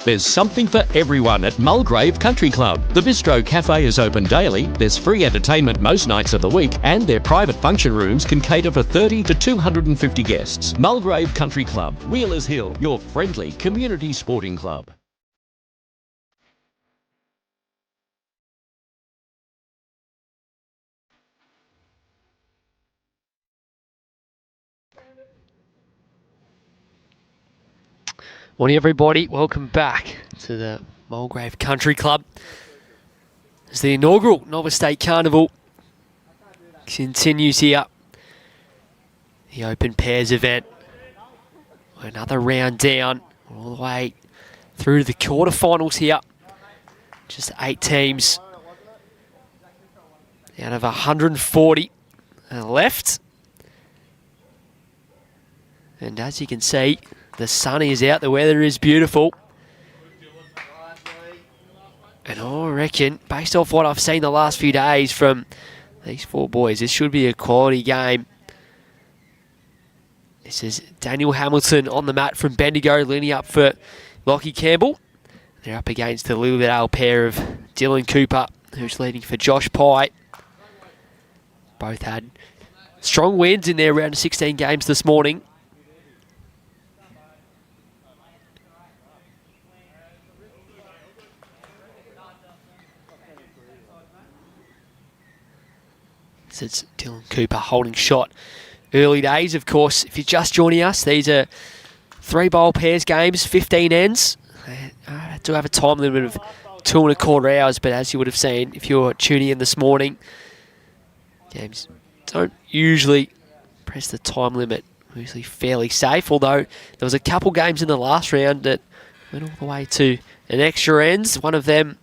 There's something for everyone at Mulgrave Country Club. The Bistro Cafe is open daily, there's free entertainment most nights of the week, and their private function rooms can cater for 30 to 250 guests. Mulgrave Country Club, Wheelers Hill, your friendly community sporting club. Morning everybody, welcome back to the Mulgrave Country Club. As the inaugural Novice Carnival continues here. The open pairs event. Another round down, all the way through to the quarterfinals here. Just 8 teams out of 140 left. And as you can see, the sun is out, the weather is beautiful. And I reckon, based off what I've seen the last few days from these 4 boys, this should be a quality game. This is Daniel Hamilton on the mat from Bendigo, leaning up for Lachlan Campbell. They're up against the Lilydale pair of Dylan Cooper, who's leading for Josh Pye. Both had strong wins in their round of 16 games this morning. It's Dylan Cooper holding shot. Early days, of course, if you're just joining us, these are 3 bowl pairs games, 15 ends. I do have a time limit of 2.25 hours, but as you would have seen, if you're tuning in this morning, games don't usually press the time limit. Usually fairly safe, although there was a couple games in the last round that went all the way to an extra ends. One of them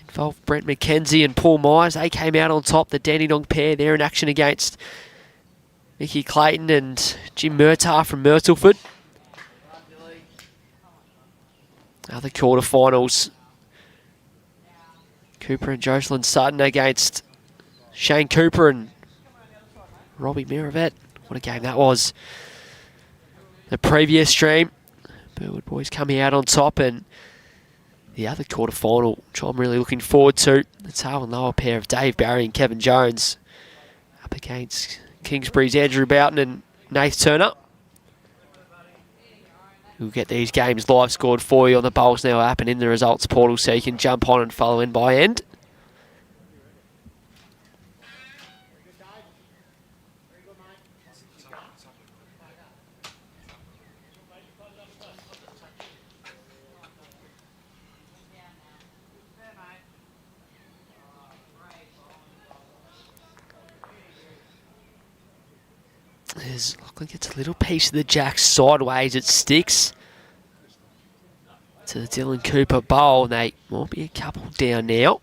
involved Brent McKenzie and Paul Myers. They came out on top. The Dandenong pair, they're in action against Mickey Clayton and Jim Murtagh from Myrtleford. Other quarterfinals. Cooper and Jocelyn Sutton against Shane Cooper and Robbie Miravet. What a game that was. The previous stream, Burwood boys coming out on top, and the other quarterfinal, which I'm really looking forward to, the tail and lower pair of Dave Barry and Kevin Jones up against Kingsbury's Andrew Boughton and Nath Turner. We'll get these games live scored for you on the Bowls Now app and in the results portal, so you can jump on and follow in by end. As Lachlan gets a little piece of the jack sideways, it sticks to the Dylan Cooper bowl, and they might be a couple down now.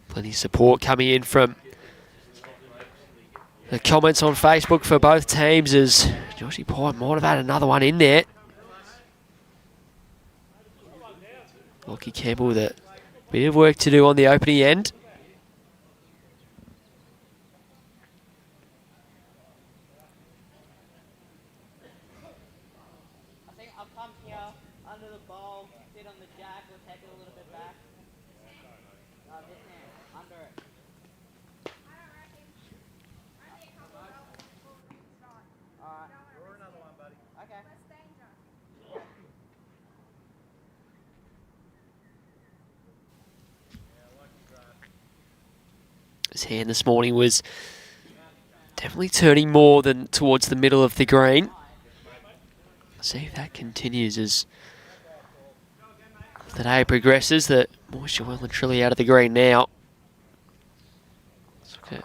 Plenty of support coming in from the comments on Facebook for both teams, as Joshy Pye might have had another one in there. Lachlan Campbell with a bit of work to do on the opening end. I think I'll come here under the bowl, sit on the jack, we'll take it a little bit back. This hand, under it. Alright. You're another one, buddy. Okay. His hand this morning was definitely turning more than towards the middle of the green. See if that continues as the day progresses. The moisture well and truly out of the green now. Let's look at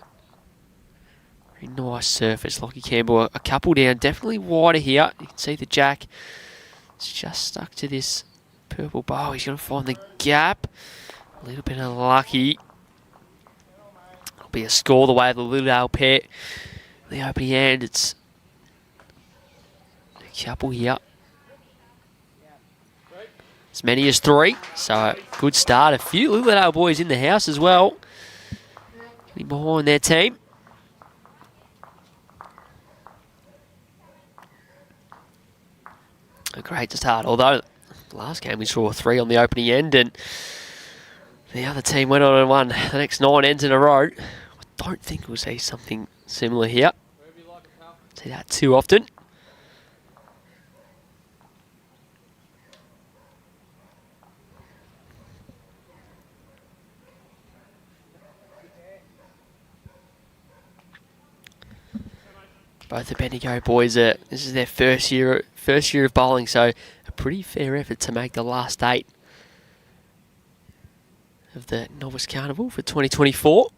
very nice surface. Lachlan Campbell a couple down, definitely wider here. You can see the jack is just stuck to this purple bowl. He's going to find the gap. A little bit unlucky. It'll be a score the way of the Lilydale pair. The opening hand, it's a couple here. as many as 3. So a good start. A few Lilydale boys in the house as well. Getting behind their team. A great start. Although last game we saw 3 on the opening end and the other team went on and won the next 9 ends in a row. I don't think we'll see something similar here. See that too often. Both the Bendigo boys this is their first year of bowling, so a pretty fair effort to make the last 8 of the Novice Carnival for 2024.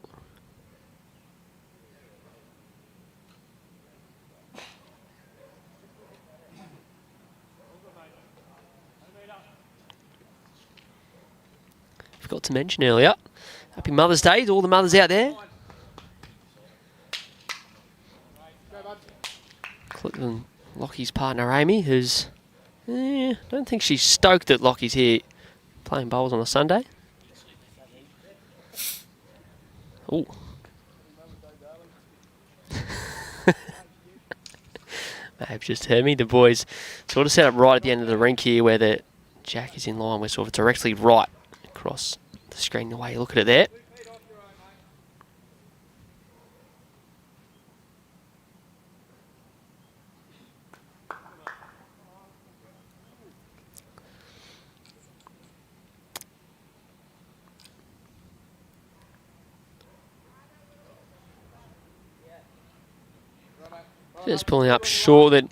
Forgot to mention earlier, happy Mother's Day to all the mothers out there. Lockie's partner Amy, who's I don't think she's stoked that Lockie's here playing bowls on a Sunday. Oh. May have just heard me. The boys sort of set up right at the end of the rink here where the jack is in line. We're sort of directly right across the screen the way you look at it there. Just pulling up short that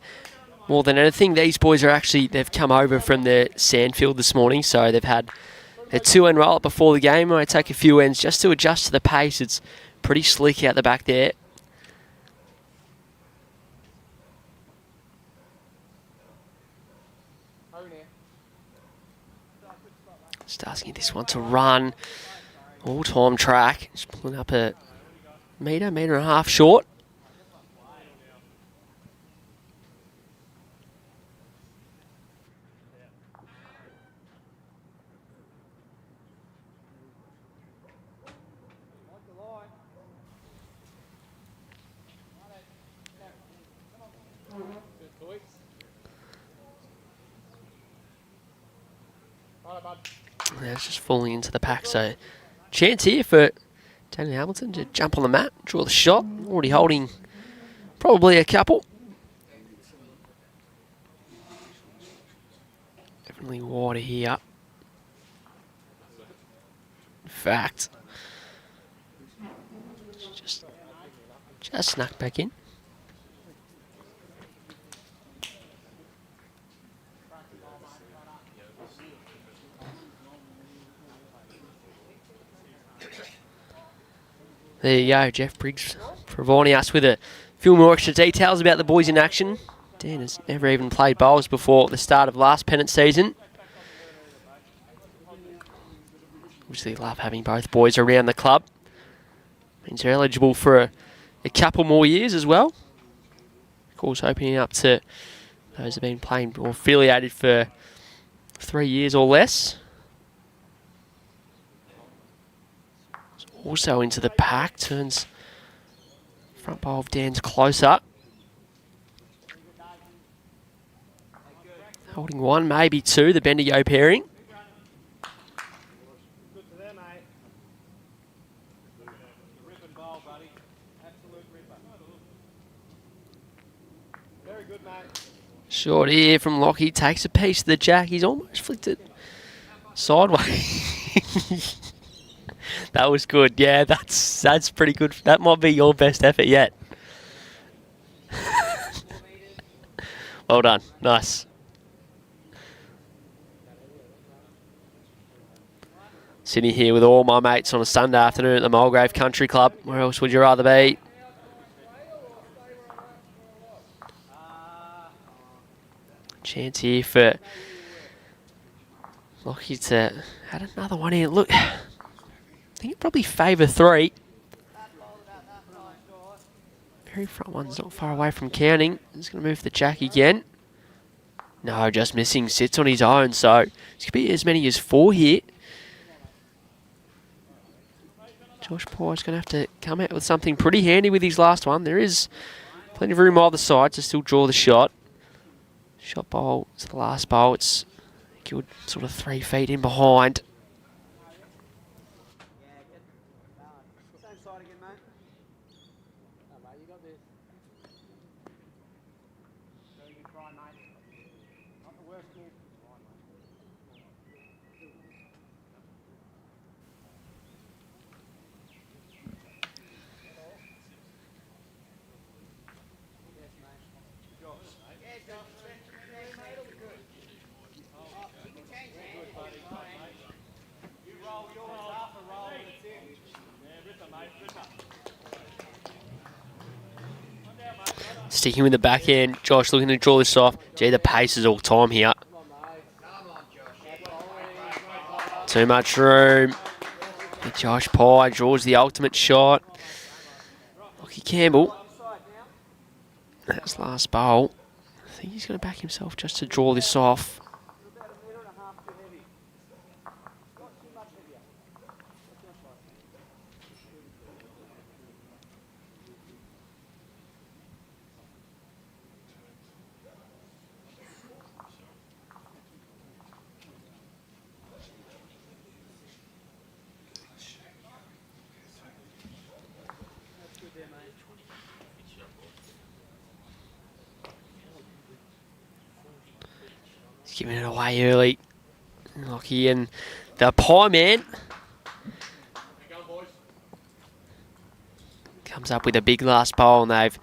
more than anything. These boys are actually, they've come over from the sandfield this morning, so they've had a 2-end roll up before the game. I take a few ends just to adjust to the pace. It's pretty slick out the back there. Just asking this one to run. All-time track. Just pulling up a metre and a half short. It's just falling into the pack, so chance here for Daniel Hamilton to jump on the mat, draw the shot. Already holding probably a couple. Definitely wider here. In fact, just snuck back in. There you go, Jeff Briggs providing us with a few more extra details about the boys in action. Dan has never even played bowls before the start of last pennant season. Obviously love having both boys around the club. Means they're eligible for a couple more years as well. Of course, opening up to those who have been playing or affiliated for 3 years or less. Also into the pack, turns front bowl of Dan's closer. Holding 1, maybe 2, the Bendigo pairing. Short here from Lockie, takes a piece of the jack. He's almost flicked it sideways. That was good. Yeah, that's pretty good. That might be your best effort yet. Well done. Nice. Sitting here with all my mates on a Sunday afternoon at the Mulgrave Country Club. Where else would you rather be? Chance here for Lockie to add another one here. Look, I think it'd probably favour 3. Very front one's not far away from counting. He's going to move the jack again. No, just missing. Sits on his own, so it could be as many as 4 here. Josh Pye's going to have to come out with something pretty handy with his last one. There is plenty of room either side to still draw the shot. Shot bowl, it's the last bowl. It's a good sort of 3 feet in behind. Sticking with the backhand, Josh looking to draw this off. Gee, the pace is all time here. Too much room. And Josh Pye draws the ultimate shot. Lockie Campbell. That's last bowl. I think he's going to back himself just to draw this off. Giving it away early. Lockie and the Pie man comes up with a big last bowl, and they've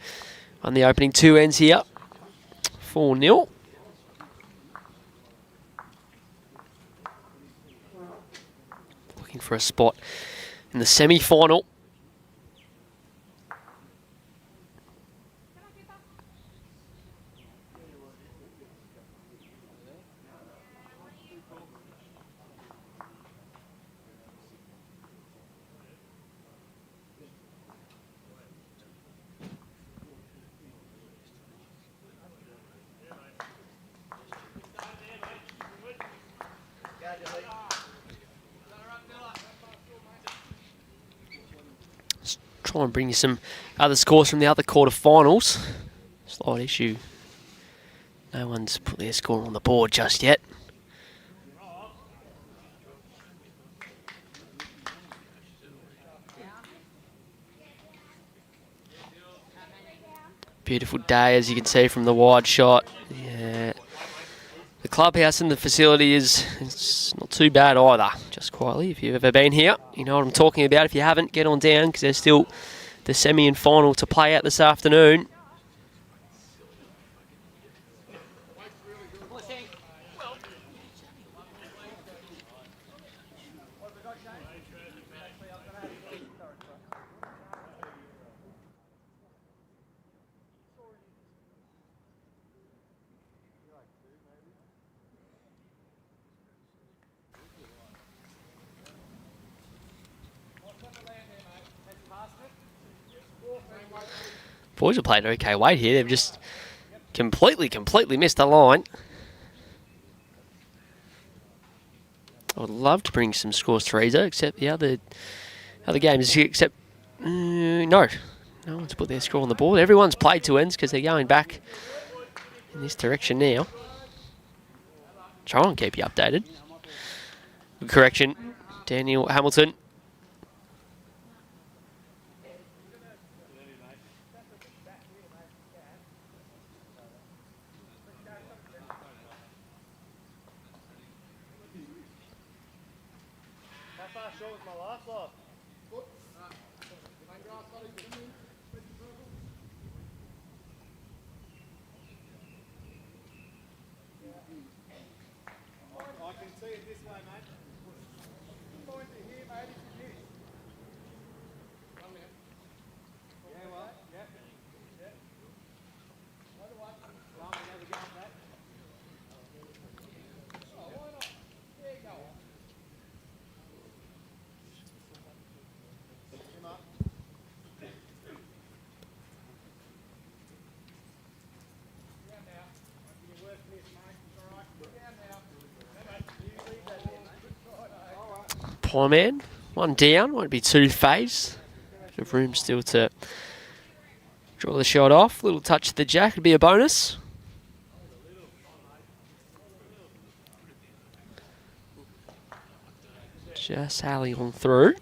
won the opening 2 ends here. 4-0. Looking for a spot in the semi-final. Try and bring you some other scores from the other quarterfinals. Slight issue. No one's put their score on the board just yet. Beautiful day, as you can see from the wide shot. Yeah. The clubhouse and the facility is not too bad either. Just quietly, if you've ever been here, you know what I'm talking about. If you haven't, get on down, because there's still the semi and final to play out this afternoon. Boys are playing okay weight here. They've just completely missed the line. I would love to bring some scores to Teresa, except the other games, except no one's put their score on the board. Everyone's played 2 ends because they're going back in this direction now. Try and keep you updated. Good correction, Daniel Hamilton. High man, one down, won't be two phase. Bit of room still to draw the shot off. Little touch of the jack would be a bonus. Just sailing on through.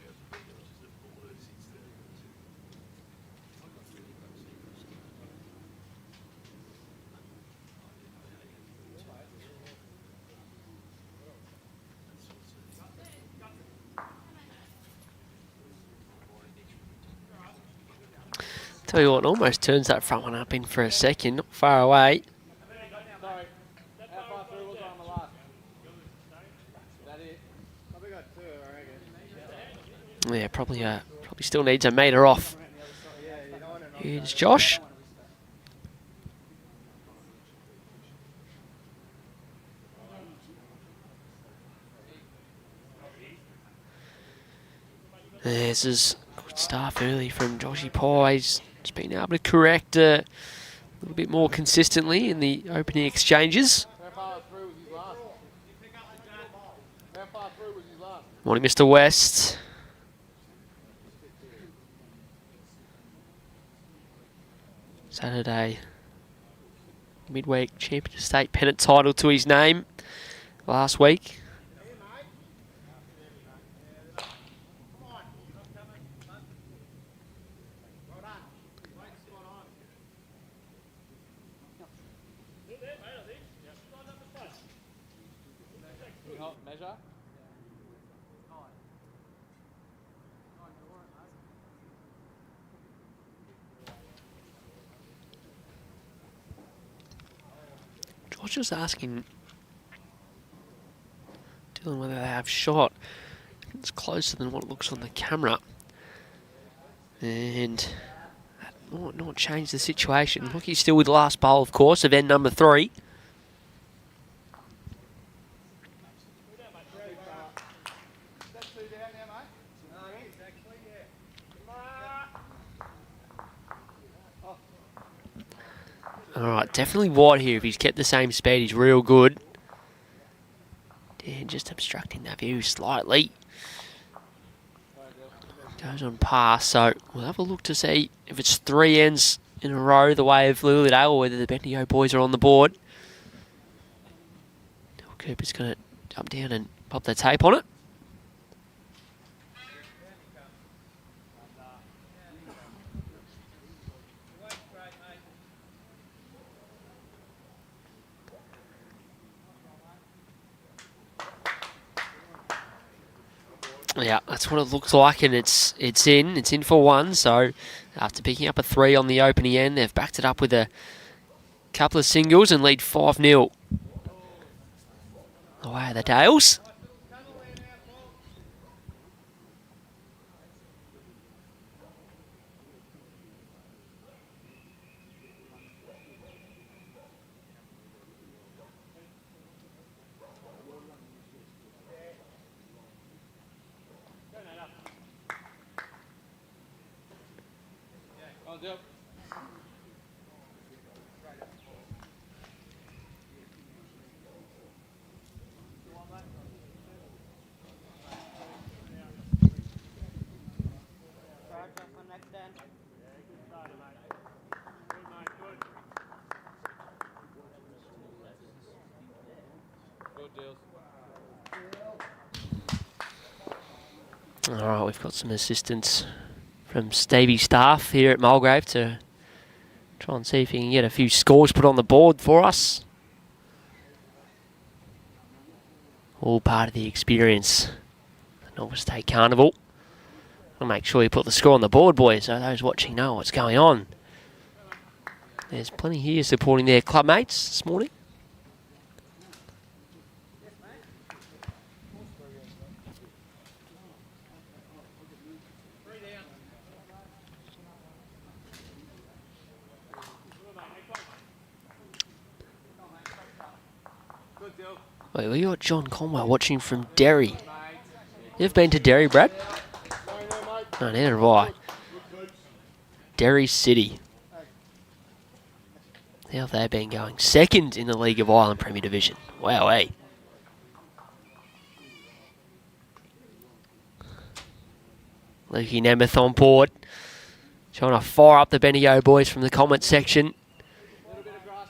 Tell you what, almost turns that front one up in for a second, not far away. Sorry. How far through was I on the last? Is that it? Probably got two, I reckon. Yeah, probably still needs a metre off. Here's Josh. This is good stuff early from Joshy Pye. He's just been able to correct a little bit more consistently in the opening exchanges. How far through was his last? How far through was his last? Morning, Mr. West. Saturday midweek champion state pennant title to his name last week. Measure. George was asking Dylan whether they have shot. It's closer than what it looks on the camera. And that might not change the situation. Look, he's still with the last bowl, of course, of end number 3. Alright, definitely wide here. If he's kept the same speed, he's real good. Dan just obstructing that view slightly. Goes on pass, so we'll have a look to see if it's 3 ends in a row the way of Lilydale or whether the Bendigo boys are on the board. Cooper's going to jump down and pop the tape on it. Yeah, that's what it looks like, and it's in for one. So after picking up a 3 on the opening end, they've backed it up with a couple of singles and lead 5-0. Away are the Dales. Yep. All right, we've got some assistance from Stevie's staff here at Mulgrave to try and see if he can get a few scores put on the board for us. All part of the experience. The Novice Carnival. I'll make sure you put the score on the board, boys, so those watching know what's going on. There's plenty here supporting their club mates this morning. Wait, we got John Conway watching from Derry. You ever been to Derry, Brad? No, neither have I. Derry City. How have they been going? Second in the League of Ireland Premier Division. Wow, eh? Lukey Nemeth on board. Trying to fire up the Bendigo boys from the comment section. Little bit of grass,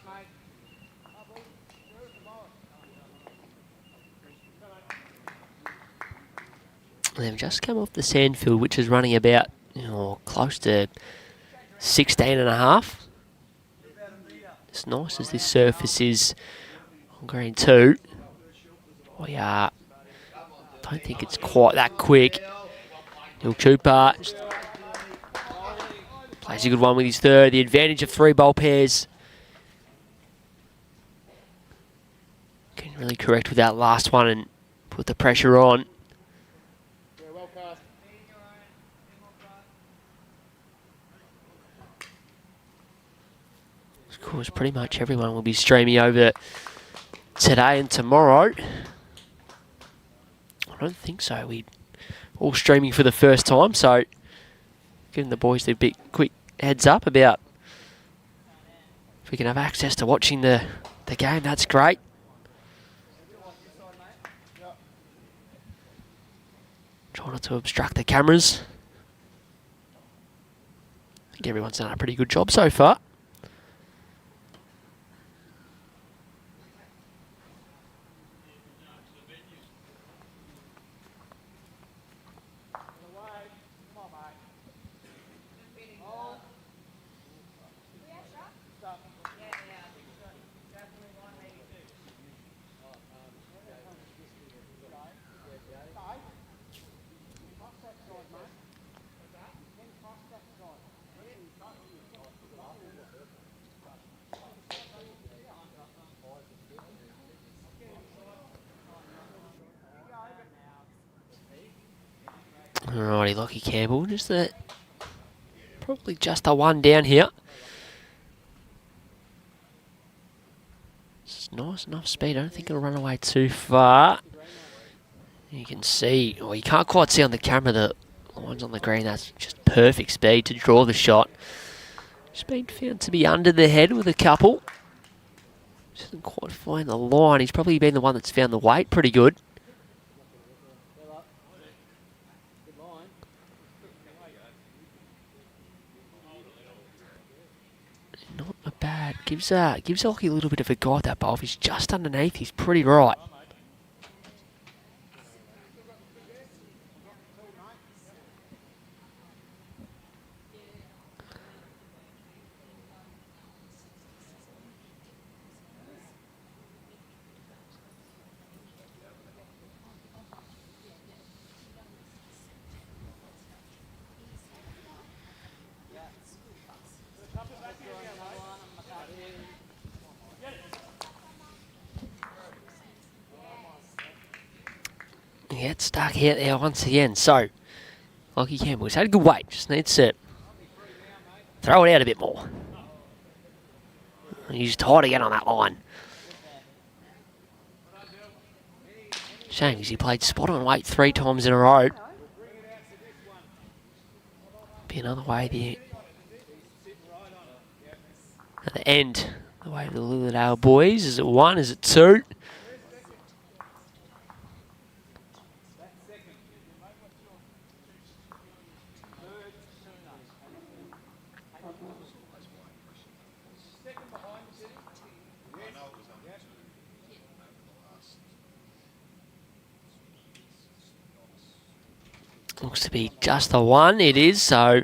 mate. They've just come off the sandfield, which is running about close to 16.5. As nice as this surface is on green 2, we don't think it's quite that quick. Neil Cooper plays a good one with his third. The advantage of 3 bowl pairs. Can really correct with that last one and put the pressure on. Yeah, well cast. Of course, pretty much everyone will be streaming over today and tomorrow. I don't think so. We're all streaming for the first time, so giving the boys a bit quick heads up about if we can have access to watching the game. That's great. Try not to obstruct the cameras. I think everyone's done a pretty good job so far. Alrighty, Lockie Campbell, probably just a one down here. It's nice enough speed. I don't think it'll run away too far. You can see, you can't quite see on the camera the lines on the green. That's just perfect speed to draw the shot. Just been found to be under the head with a couple. Just doesn't quite find the line. He's probably been the one that's found the weight pretty good. Not a bad. Gives Lockie a little bit of a guide, that bowl. If he's just underneath, he's pretty right. Gets stuck here there once again. So, Lockie Campbell's had a good weight. Just needs to throw it out a bit more. He's tight again on that line. Shame because he played spot on weight 3 times in a row. Be another way there. At the end, the way of the Lilydale boys. Is it 1? Is it 2? Looks to be just the 1. It is, so...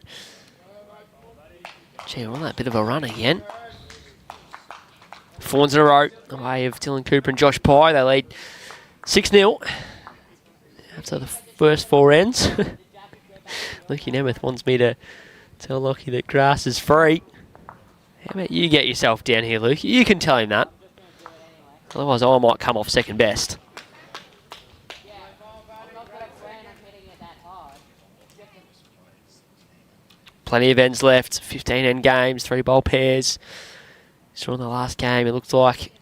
Gee, we're on that bit of a run again. 4s in a row, the way of Dylan Cooper and Josh Pye. They lead 6-0 after the first 4 ends. Lukey Nemeth wants me to tell Lockie that grass is free. How about you get yourself down here, Lukey? You can tell him that. Otherwise, I might come off second best. Plenty of ends left, 15 end games, 3 bowl pairs. Saw in the last game, it looked like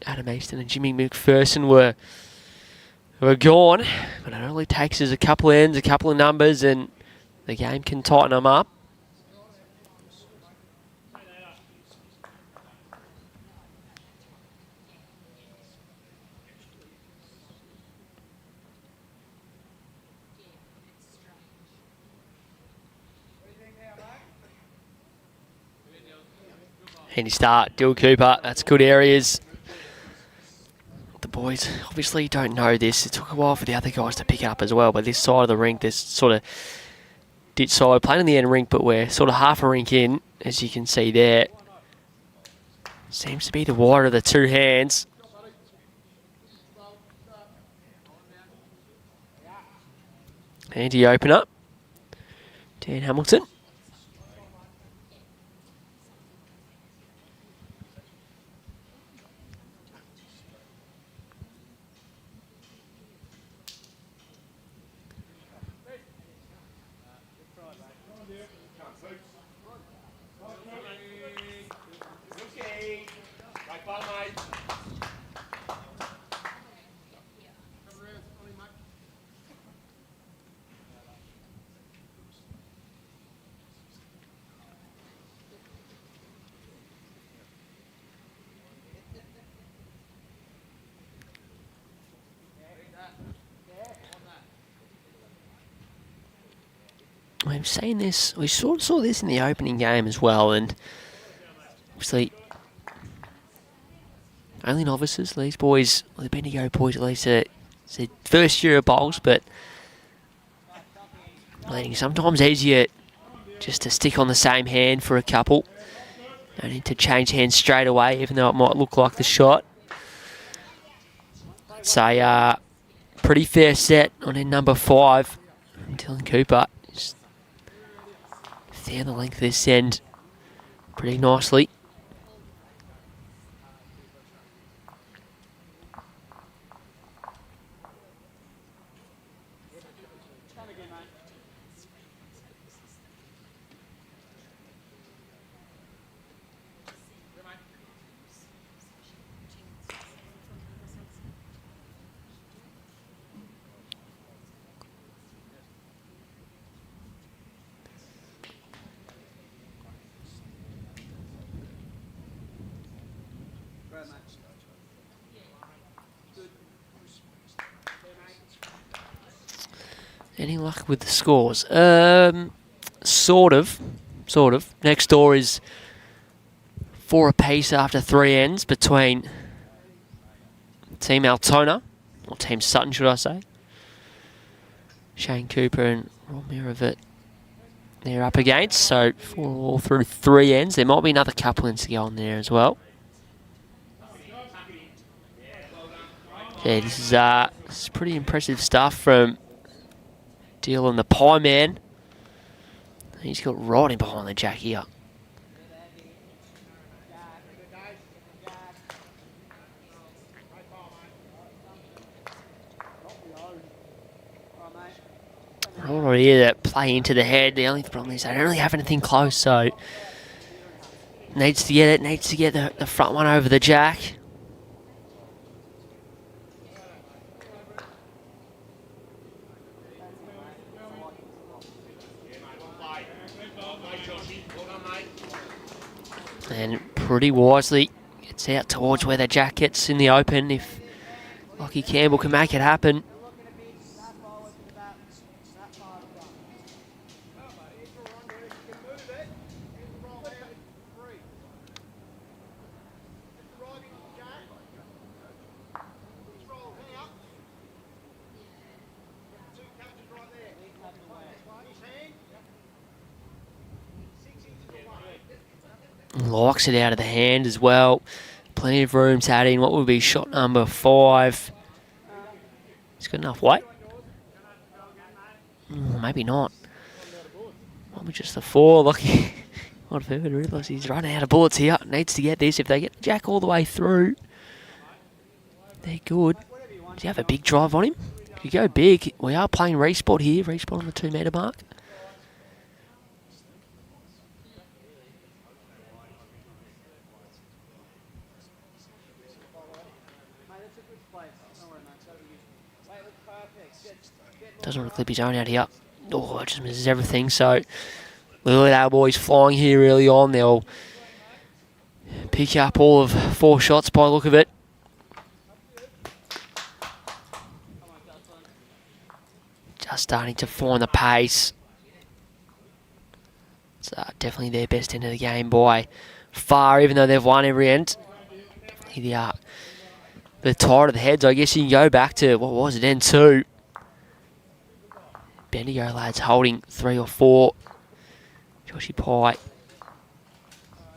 Adam Easton and Jimmy McPherson were gone. But it only takes us a couple of ends, a couple of numbers, and the game can tighten them up. Handy start, Dylan Cooper. That's good areas. The boys obviously don't know this. It took a while for the other guys to pick up as well, but this side of the rink, this sort of ditch side, playing in the end rink, but we're sort of half a rink in, as you can see there. Seems to be the wider of the two hands. Handy opener. Dan Hamilton. I'm saying this, we sort of saw this in the opening game as well, and obviously only novices, these boys, the Bendigo boys at least, it's their first year of bowls, but sometimes easier just to stick on the same hand for a couple. Don't need to change hands straight away, even though it might look like the shot. It's a pretty fair set on end number 5 from Dylan Cooper. Just down the length of this end pretty nicely. Any luck with the scores? Sort of. Next door is 4 apiece after 3 ends between Team Altona, or Team Sutton, should I say. Shane Cooper and Rob Miravet they're up against, so 4 all through 3 ends. There might be another couple ends to go on there as well. Yeah, this is pretty impressive stuff from Dylan the Pie Man. He's got right in behind the jack here. Right here that play into the head. The only problem is they don't really have anything close, so needs to get it, needs to get the front one over the jack. And pretty wisely gets out towards where the jack gets in the open. If Lockie Campbell can make it happen. Likes it out of the hand as well. Plenty of room to add in what would be shot number 5. He's got enough weight. Maybe not. Might be just the 4. Lucky. What if ever realised he's running out of bullets here. Needs to get this. If they get the jack all the way through, they're good. Does he have a big drive on him? If you go big, we are playing respot here. Respot on the 2 metre mark. Doesn't want to clip his own out here. Oh, it just misses everything. So, Lilydale boys flying here early on. They'll pick up all of 4 shots by the look of it. Just starting to find the pace. It's definitely their best end of the game by far, even though they've won every end. The tide of the heads, I guess you can go back to, what was it, end 2. Bendigo lads holding 3 or 4. Joshy Pye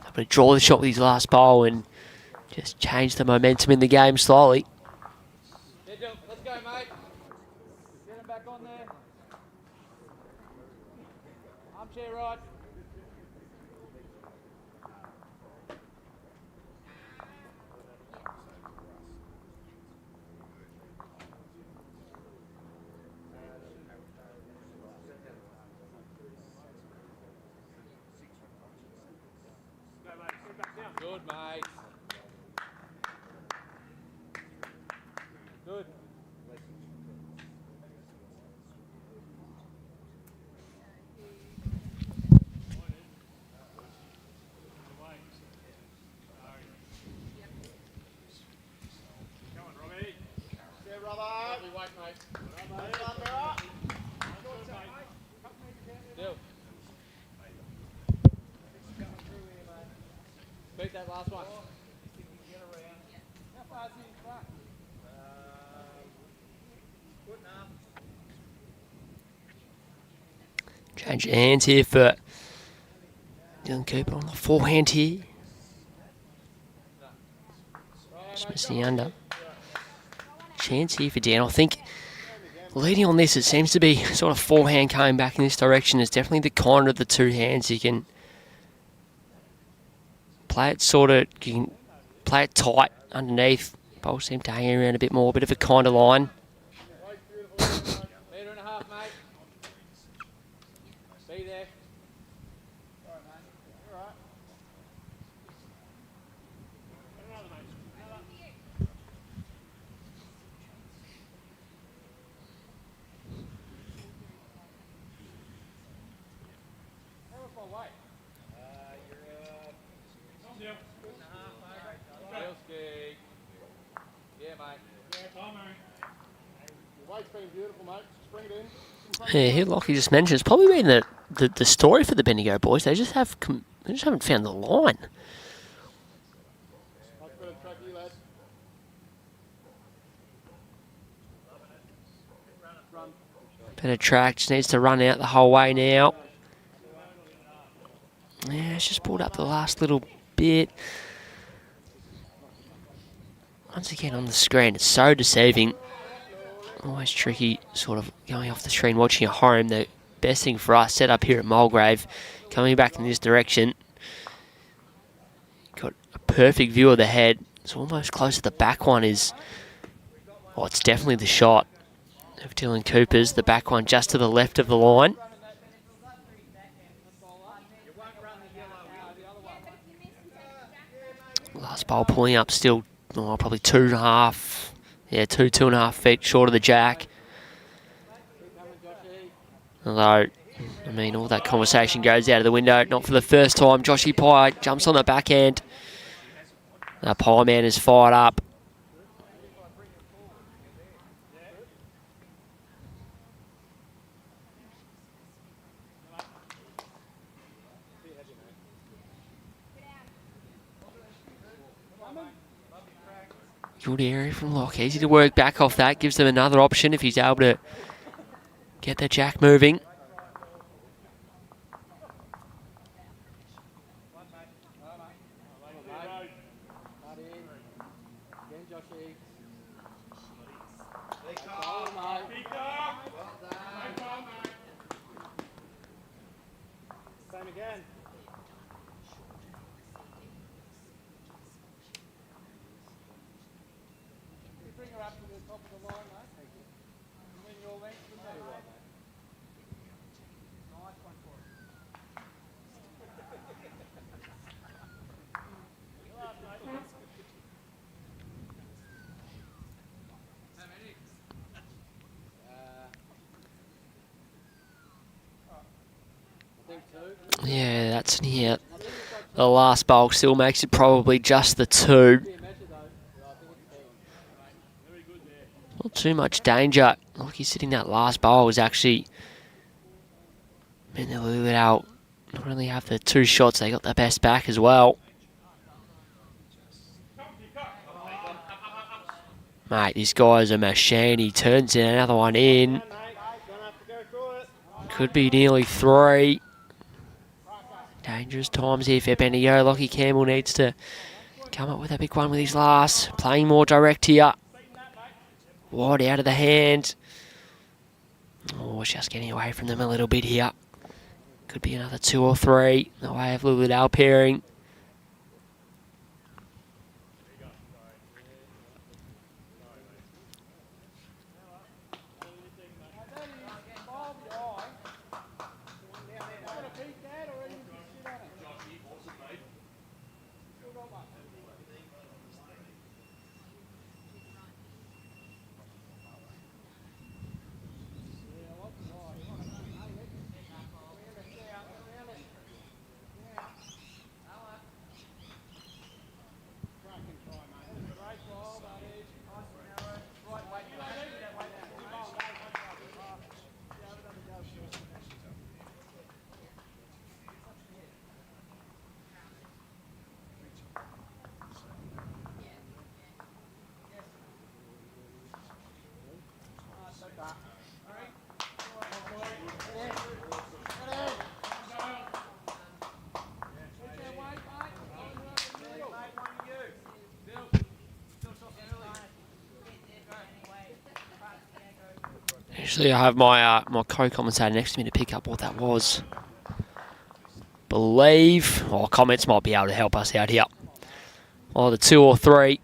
able to draw the shot with his last bowl and just change the momentum in the game slowly. Let's go, mate. Get him back on there. Armchair right. Good, mate. Good. Come on, Robbie. Yeah, brother. Lovely weight, mate. Still. Beat that last one. How far is he in front? Good enough. Change of hands here for Dylan Cooper on the forehand here. Just missing the under. Chance here for Dan. I think leading on this, it seems to be sort of forehand coming back in this direction. It's definitely the kind of the two hands you can play it you can play it tight underneath. Bowls seem to hang around a bit more, a bit of a kind of line. Metre and a half, mate. Be there. All right, mate. All right. How far away? You're good and a half, mate. Bilski. Yeah, mate. Yeah, time, mate. Your weight's been beautiful, mate. Just bring it in. Yeah, here, like you just mentioned, it's probably been the story for the Bendigo boys. They just haven't found the line. Better track, just needs to run out the whole way now. Yeah, it's just pulled up the last little bit. Once again on the screen, it's so deceiving. Always tricky, sort of going off the screen, watching at home. The best thing for us, set up here at Mulgrave, coming back in this direction. Got a perfect view of the head. It's almost close to the back one is... Oh, it's definitely the shot of Dylan Cooper's. The back one just to the left of the line. Last bowl pulling up still probably 2.5. Yeah, 2.5 feet short of the jack. Although, I mean, all that conversation goes out of the window. Not for the first time. Joshy Pye jumps on the backhand. The Pie man is fired up. Good area from Locke. Easy to work back off that. Gives them another option if he's able to get the jack moving. Same again. Bring her up to the top of the line, mate. Thank you. And then your length from there. Right, mate. Nice one for us. How many? I think 2. Yeah, that's near. The last bowl still makes it probably just the 2. Not too much danger. Like he's sitting that last bowl was actually meant that Lilydale not only have the 2 shots, they got the best back as well. Mate, this guy's a machine. He turns in another one in. Could be nearly 3. Dangerous times here for Bendigo. Lachie Campbell needs to come up with a big one with his last. Playing more direct here. Wide out of the hand. Oh, just getting away from them a little bit here. Could be another 2 or 3. The way of Lilydale pairing. Actually, I have my my co-commentator next to me to pick up what that was. Comments might be able to help us out here. Either 2 or 3.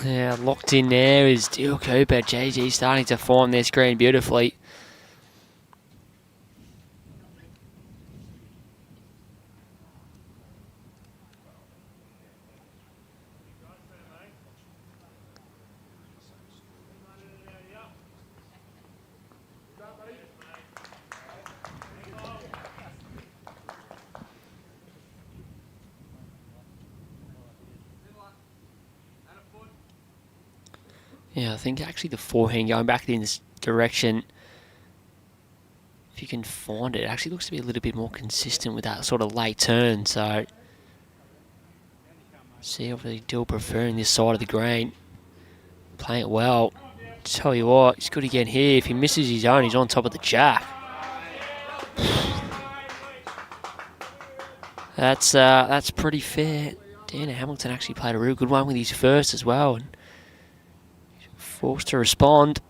Yeah, locked in there is Dill Cooper. GG starting to form their screen beautifully. Yeah, I think actually the forehand going back in this direction, if you can find it, it actually looks to be a little bit more consistent with that sort of late turn. So, see obviously Dill preferring this side of the green. Playing it well. Tell you what, he's good again here. If he misses his own, he's on top of the jack. That's pretty fair. Dan Hamilton actually played a real good one with his first as well. And forced to respond.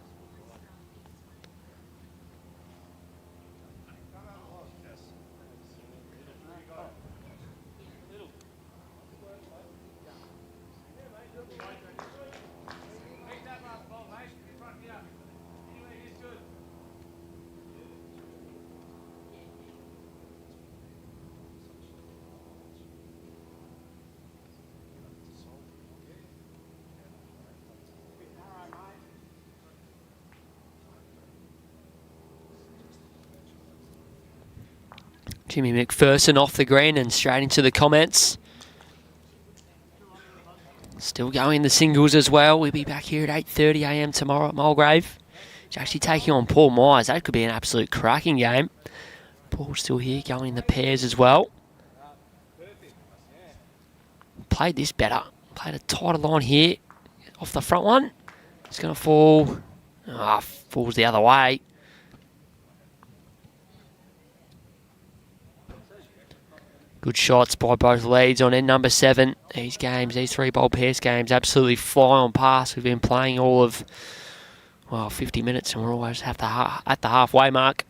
Jimmy McPherson off the green and straight into the comments. Still going the singles as well. We'll be back here at 8:30 a.m. tomorrow at Mulgrave. He's actually taking on Paul Myers. That could be an absolute cracking game. Paul's still here going in the pairs as well. Played this better. Played a tighter line here. Off the front one. It's going to fall. Falls the other way. Good shots by both leads on end number 7. These games, these 3-bowl pairs games, absolutely fly on past. We've been playing all of, 50 minutes, and we're always at the halfway mark.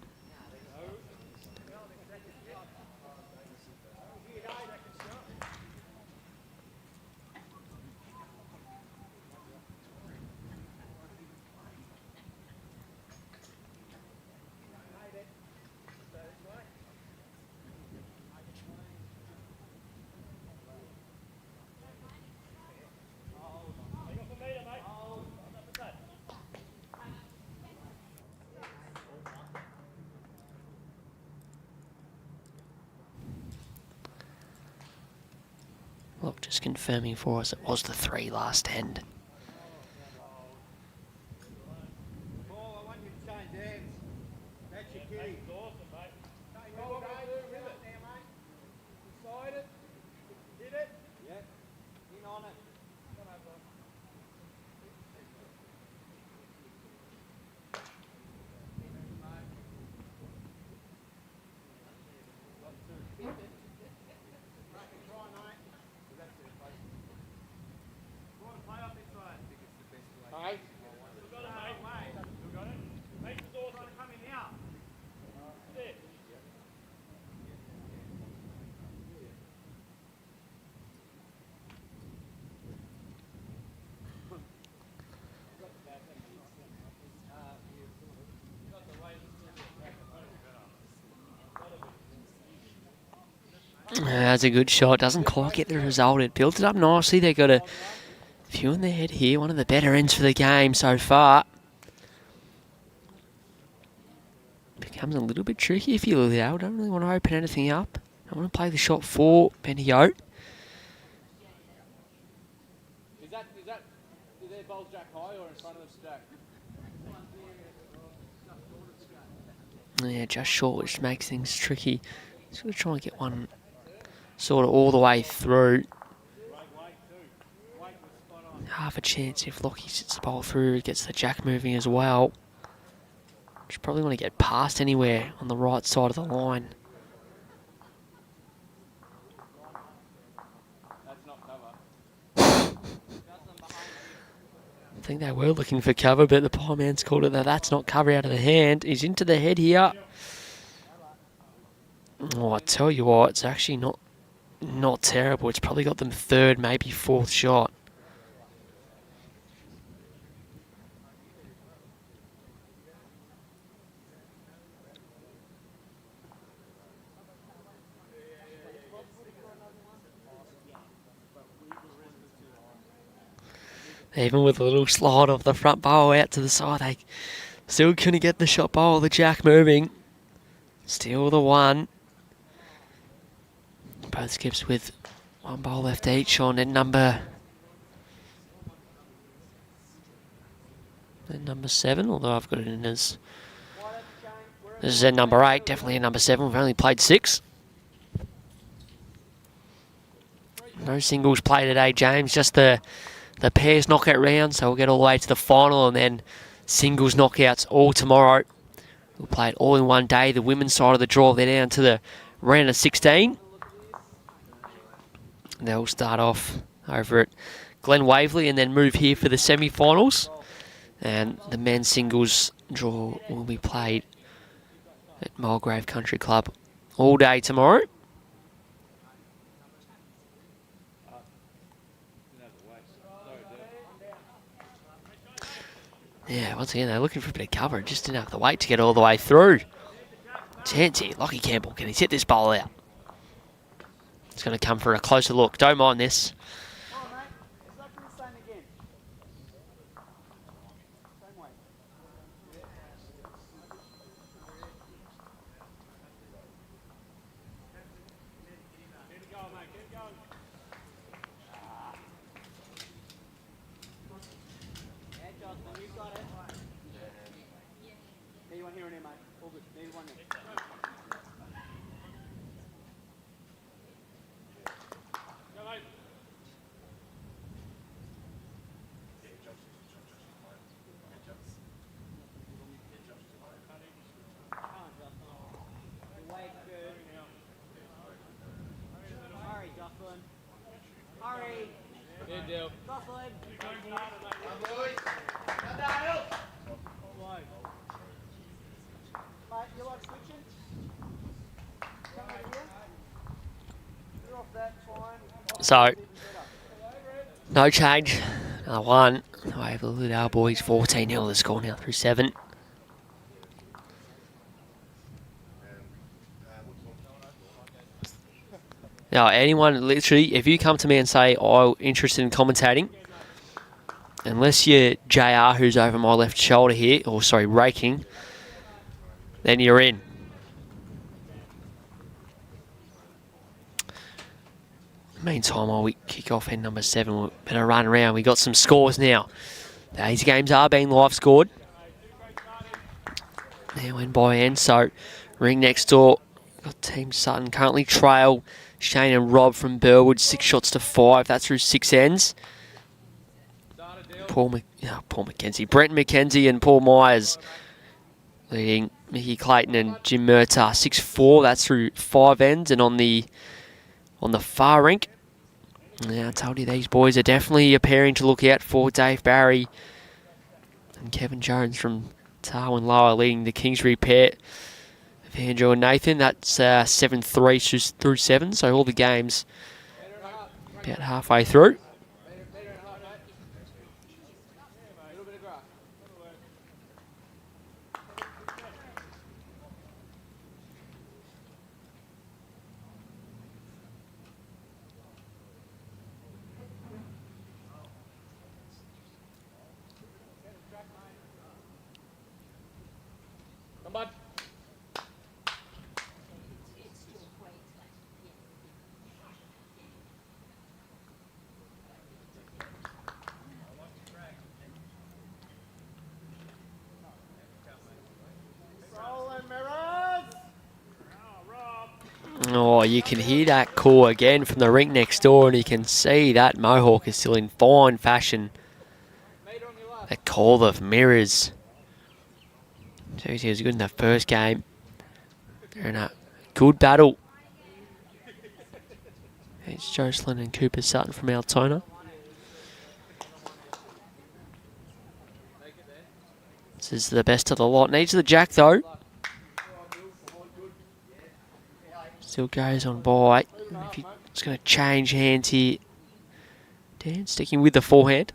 Just confirming for us, it was the 3 last end. That's a good shot. Doesn't quite get the result. It built it up nicely. They got a few in their head here. One of the better ends for the game so far. Becomes a little bit tricky if you Lilydale. Don't really want to open anything up. I want to play the shot for Bendigo. Is their bowls jack high or in front of us jack? Yeah, just short, which makes things tricky. Just going to try and get one sort of all the way through. Half a chance if Lockie sits the bowl through, gets the jack moving as well. Just probably want to get past anywhere on the right side of the line. That's not cover. I think they were looking for cover, but the pie man's called it that's not cover out of the hand. He's into the head here. Oh, I tell you what, it's actually not terrible. It's probably got them 3rd, maybe 4th shot. Even with a little slide off the front bowl out to the side, they still couldn't get the shot bowl, the jack moving. Still the 1. Both skips with 1 bowl left each on at number 7, although I've got it in as this is at number 8, definitely at number 7. We've only played 6. No singles played today, James, just the pairs knockout round, so we'll get all the way to the final and then singles knockouts all tomorrow. We'll play it all in one day. The women's side of the draw, they're down to the round of 16. They'll start off over at Glen Waverley and then move here for the semi-finals. And the men's singles draw will be played at Mulgrave Country Club all day tomorrow. Yeah, once again, they're looking for a bit of cover. Just didn't have the weight to get all the way through. Chance here. Lockie Campbell. Can he hit this bowl out? It's going to come for a closer look. Don't mind this. So, no change. Another 1. Away for the Lilydale boys. 14-0 the score now through 7. Now, anyone, literally, if you come to me and say, I'm interested in commentating, unless you're JR, who's over my left shoulder here, or sorry, raking, then you're in. Meantime, while we kick off end number 7, we better run around. We got some scores now. These games are being live scored. Now in by end, so ring next door. Got Team Sutton currently trail Shane and Rob from Burwood 6 shots to 5. That's through 6 ends. Paul McKenzie, Brent McKenzie and Paul Myers leading Mickey Clayton and Jim Murtagh 6-4. That's through 5 ends, and on the far rink. Now I told you these boys are definitely appearing to look out for. Dave Barry and Kevin Jones from Darwin Lower leading the Kingsbury pair of Andrew and Nathan. That's 7-3 through 7, so all the games about halfway through. Oh, you can hear that call again from the rink next door, and you can see that Mohawk is still in fine fashion. That call of mirrors. Jeez, he was good in the first game. They're in a good battle. It's Jocelyn and Cooper Sutton from Altona. This is the best of the lot. Needs the jack though. Still goes on by. It's going to change hands here. Dan sticking with the forehand.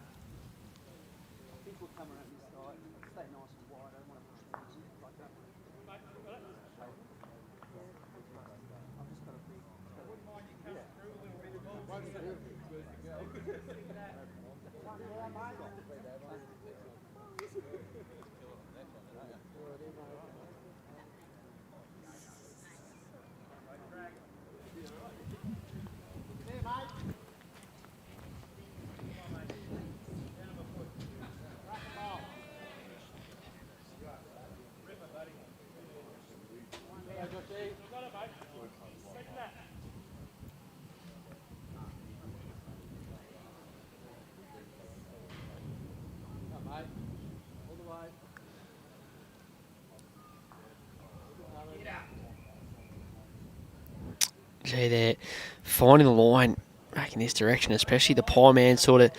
See, they're finding the line back in this direction, especially the Pie man sort of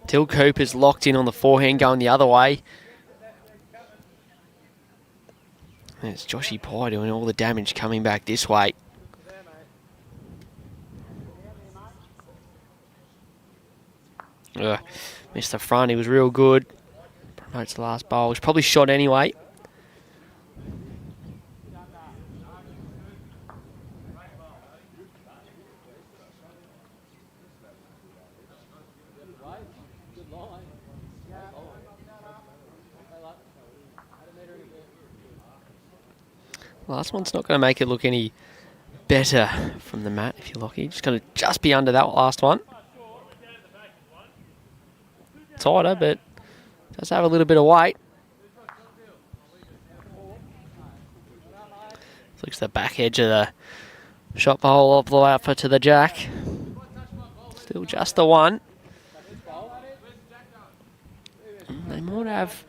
till Cooper's locked in on the forehand going the other way. And it's Joshy Pie doing all the damage coming back this way. Missed the front, he was real good. Promotes the last bowl. He's probably shot anyway. Last one's not going to make it look any better from the mat if you're lucky. Just going to just be under that last one. Tighter, but does have a little bit of weight. Looks the back edge of the shot bowl all the way up to the jack. Still just the one. They might have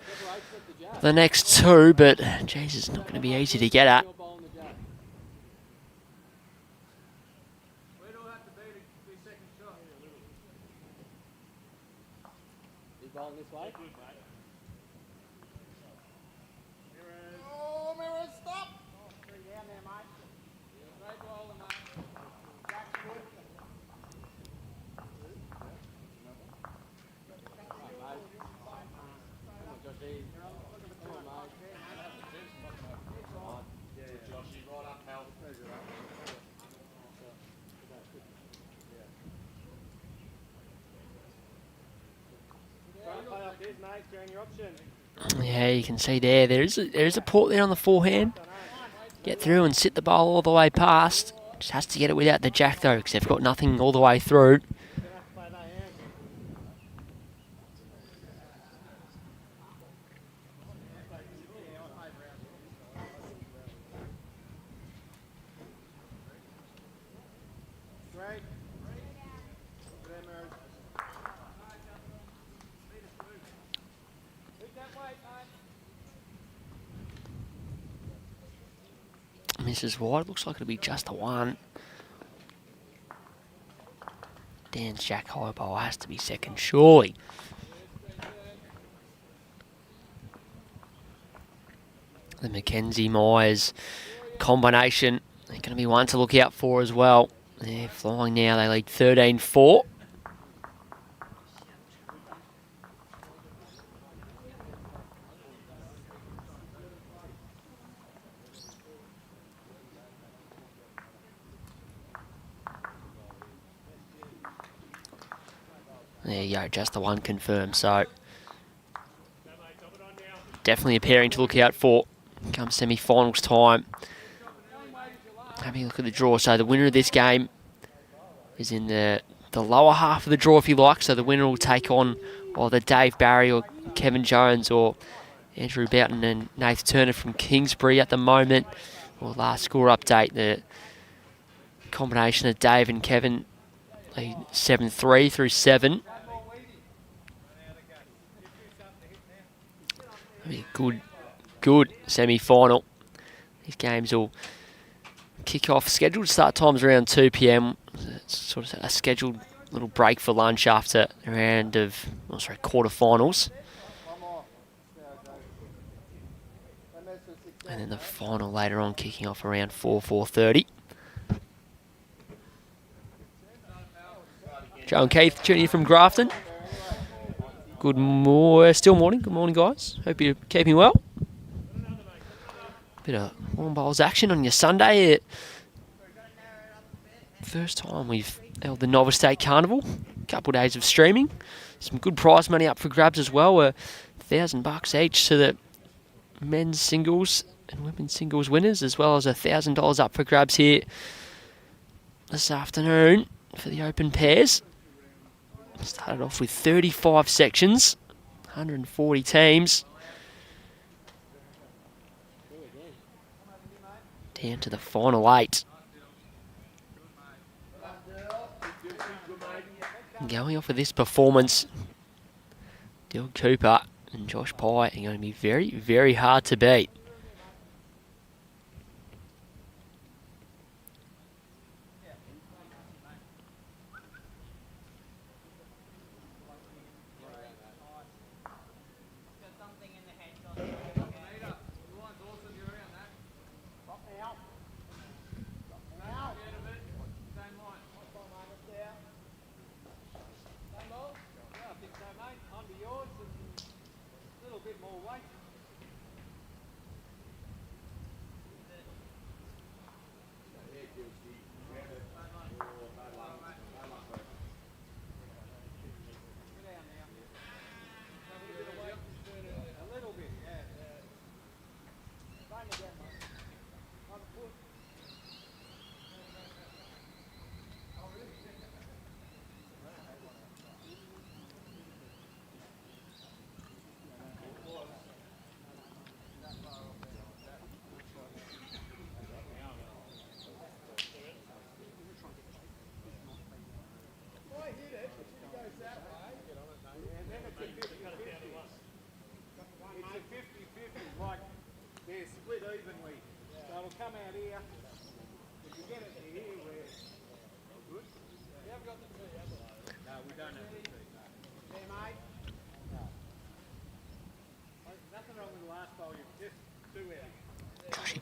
the next two, but geez, it's not going to be easy to get at. Yeah, you can see there is a port there on the forehand. Get through and sit the bowl all the way past. Just has to get it without the jack though, because they've got nothing all the way through. Misses wide. Looks like it'll be just a one. Dan's jack high ball has to be second, surely. The Mackenzie Myers combination, they're going to be one to look out for as well. They're flying now. They lead 13-4. There you go, just the one confirmed. So definitely a pairing to look out for come semi-finals time. Having a look at the draw. So the winner of this game is in the lower half of the draw, if you like. So the winner will take on either Dave Barry or Kevin Jones or Andrew Boughton and Nath Turner from Kingsbury at the moment. Or last score update, the combination of Dave and Kevin lead 7-3 through 7. I mean, good semi-final. These games will kick off. Scheduled start times around 2 p.m. It's sort of a scheduled little break for lunch after a round of, quarterfinals. And then the final later on kicking off around 4:30. Joe and Keith tuning in from Grafton. Still morning. Good morning, guys. Hope you're keeping well. Bit of warm bowls action on your Sunday. First time we've held the Novice Carnival. Couple of days of streaming. Some good prize money up for grabs as well. $1,000 each to the men's singles and women's singles winners, as well as $1,000 up for grabs here this afternoon for the open pairs. Started off with 35 sections, 140 teams. Down to the final 8. And going off of this performance, Dylan Cooper and Josh Pye are going to be very, very hard to beat.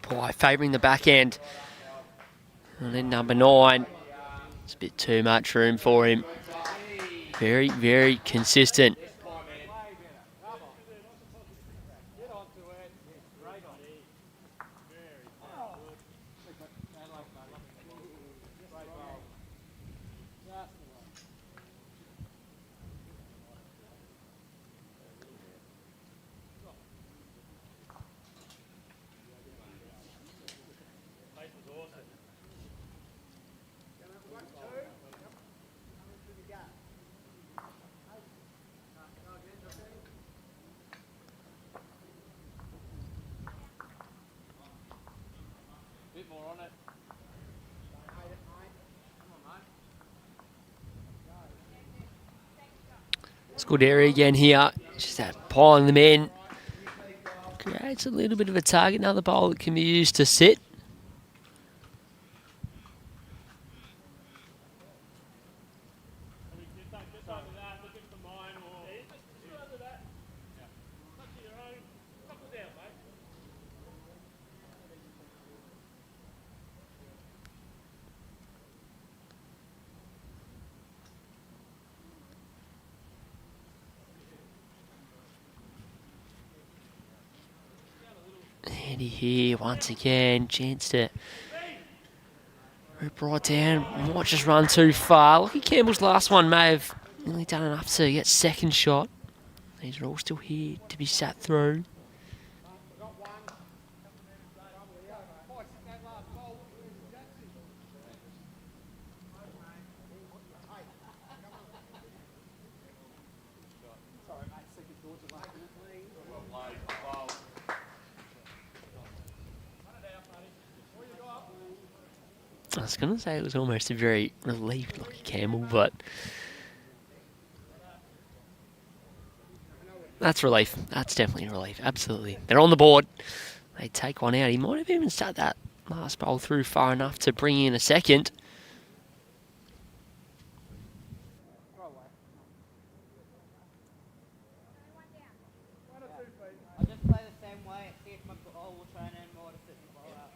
Pye favouring the back end. And then number 9. It's a bit too much room for him. Very, very consistent. on it. It's a good area again here. Just that piling them in. Creates a little bit of a target. Another bowl that can be used to sit. Andy here once again, chance to rip right down, might just run too far. Lucky Campbell's last one may have nearly done enough to get second shot. These are all still here to be sat through. I was going to say it was almost a very relieved Lucky Campbell, but that's relief. That's definitely relief. Absolutely. They're on the board. They take one out. He might have even sat that last bowl through far enough to bring in a second. I'll just play the same way, see if my ball will try and earn more to fit the ball out.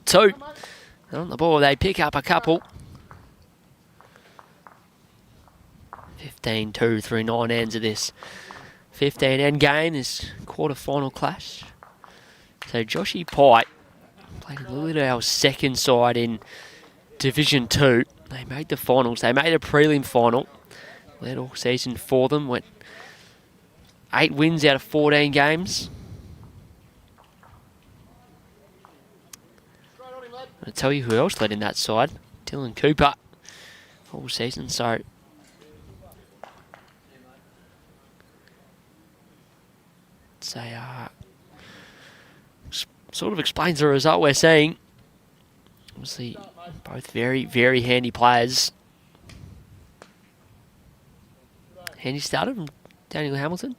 Two. They're on the board. They pick up a couple. 15-2 through 9 ends of this 15-end game, this quarter-final clash. So Joshy Pike played Lilydale's second side in Division 2. They made the finals. They made a prelim final. Led all season for them. Went 8 wins out of 14 games. I'll tell you who else led in that side. Dylan Cooper all season. So it's a, sort of explains the result we're seeing. Obviously, both very, very handy players. Handy starter from Daniel Hamilton.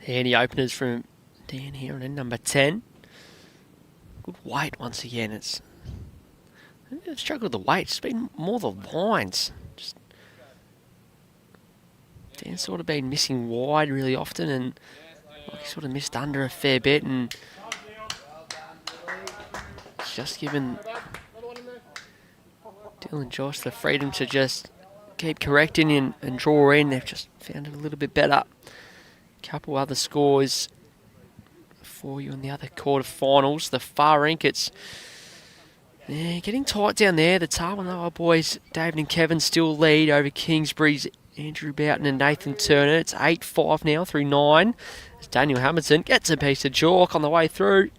Handy openers from Dan here and then number 10. Good weight once again. It's struggled with the weight. It's been more the lines. Dan's sort of been missing wide really often, and like he sort of missed under a fair bit, and it's just given Dylan and Josh the freedom to just keep correcting and draw in. They've just found it a little bit better. Couple other scores for you in the other quarterfinals. The far rank, it's getting tight down there. The Tarwanoa boys, David and Kevin, still lead over Kingsbury's Andrew Boughton and Nathan Turner. It's 8-5 now through 9. As Daniel Hamilton gets a piece of chalk on the way through.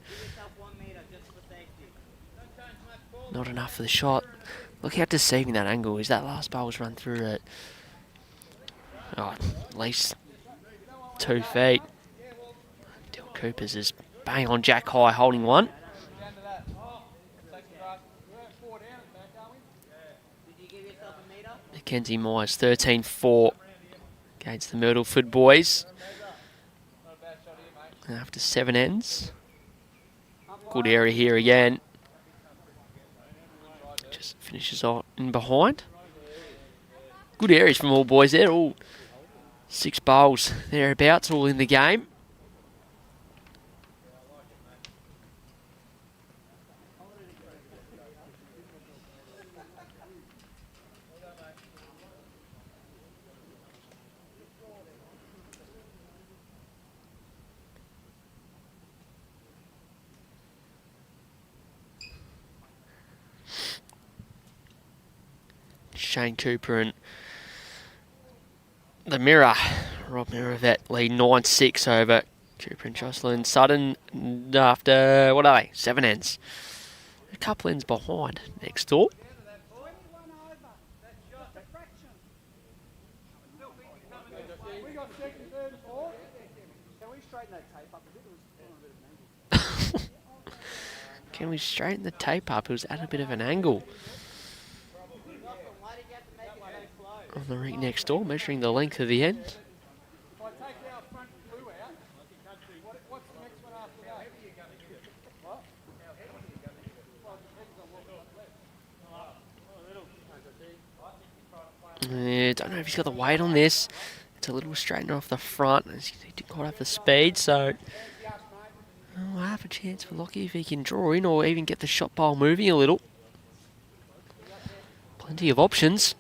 Not enough for the shot. Look how deceiving that angle is. That last ball was run through it. Oh, at least 2 feet. Dylan Cooper's is bang on Jack High holding one. Mackenzie Myers 13-4 against the Myrtleford boys. After 7 ends. Good area here again. Just finishes on in behind. Good areas from all boys there. All 6 bowls thereabouts, all in the game. Shane Cooper and the Mirror, Rob Mirrorvet, lead 9-6 over Cooper and Jocelyn Sutton after, what are they, 7 ends. A couple ends behind next door. We got second, third, and fourth. Can we straighten that tape up a bit? It was on a bit of an angle. Can we straighten the tape up? It was at a bit of an angle. On the ring next door, measuring the length of the end. If I take our front blue out, what's the next one after that? What? Don't know if he's got the weight on this. It's a little straightener off the front. He didn't quite have the speed, so I have a chance for Lockie if he can draw in or even get the shot bowl moving a little. Plenty of options.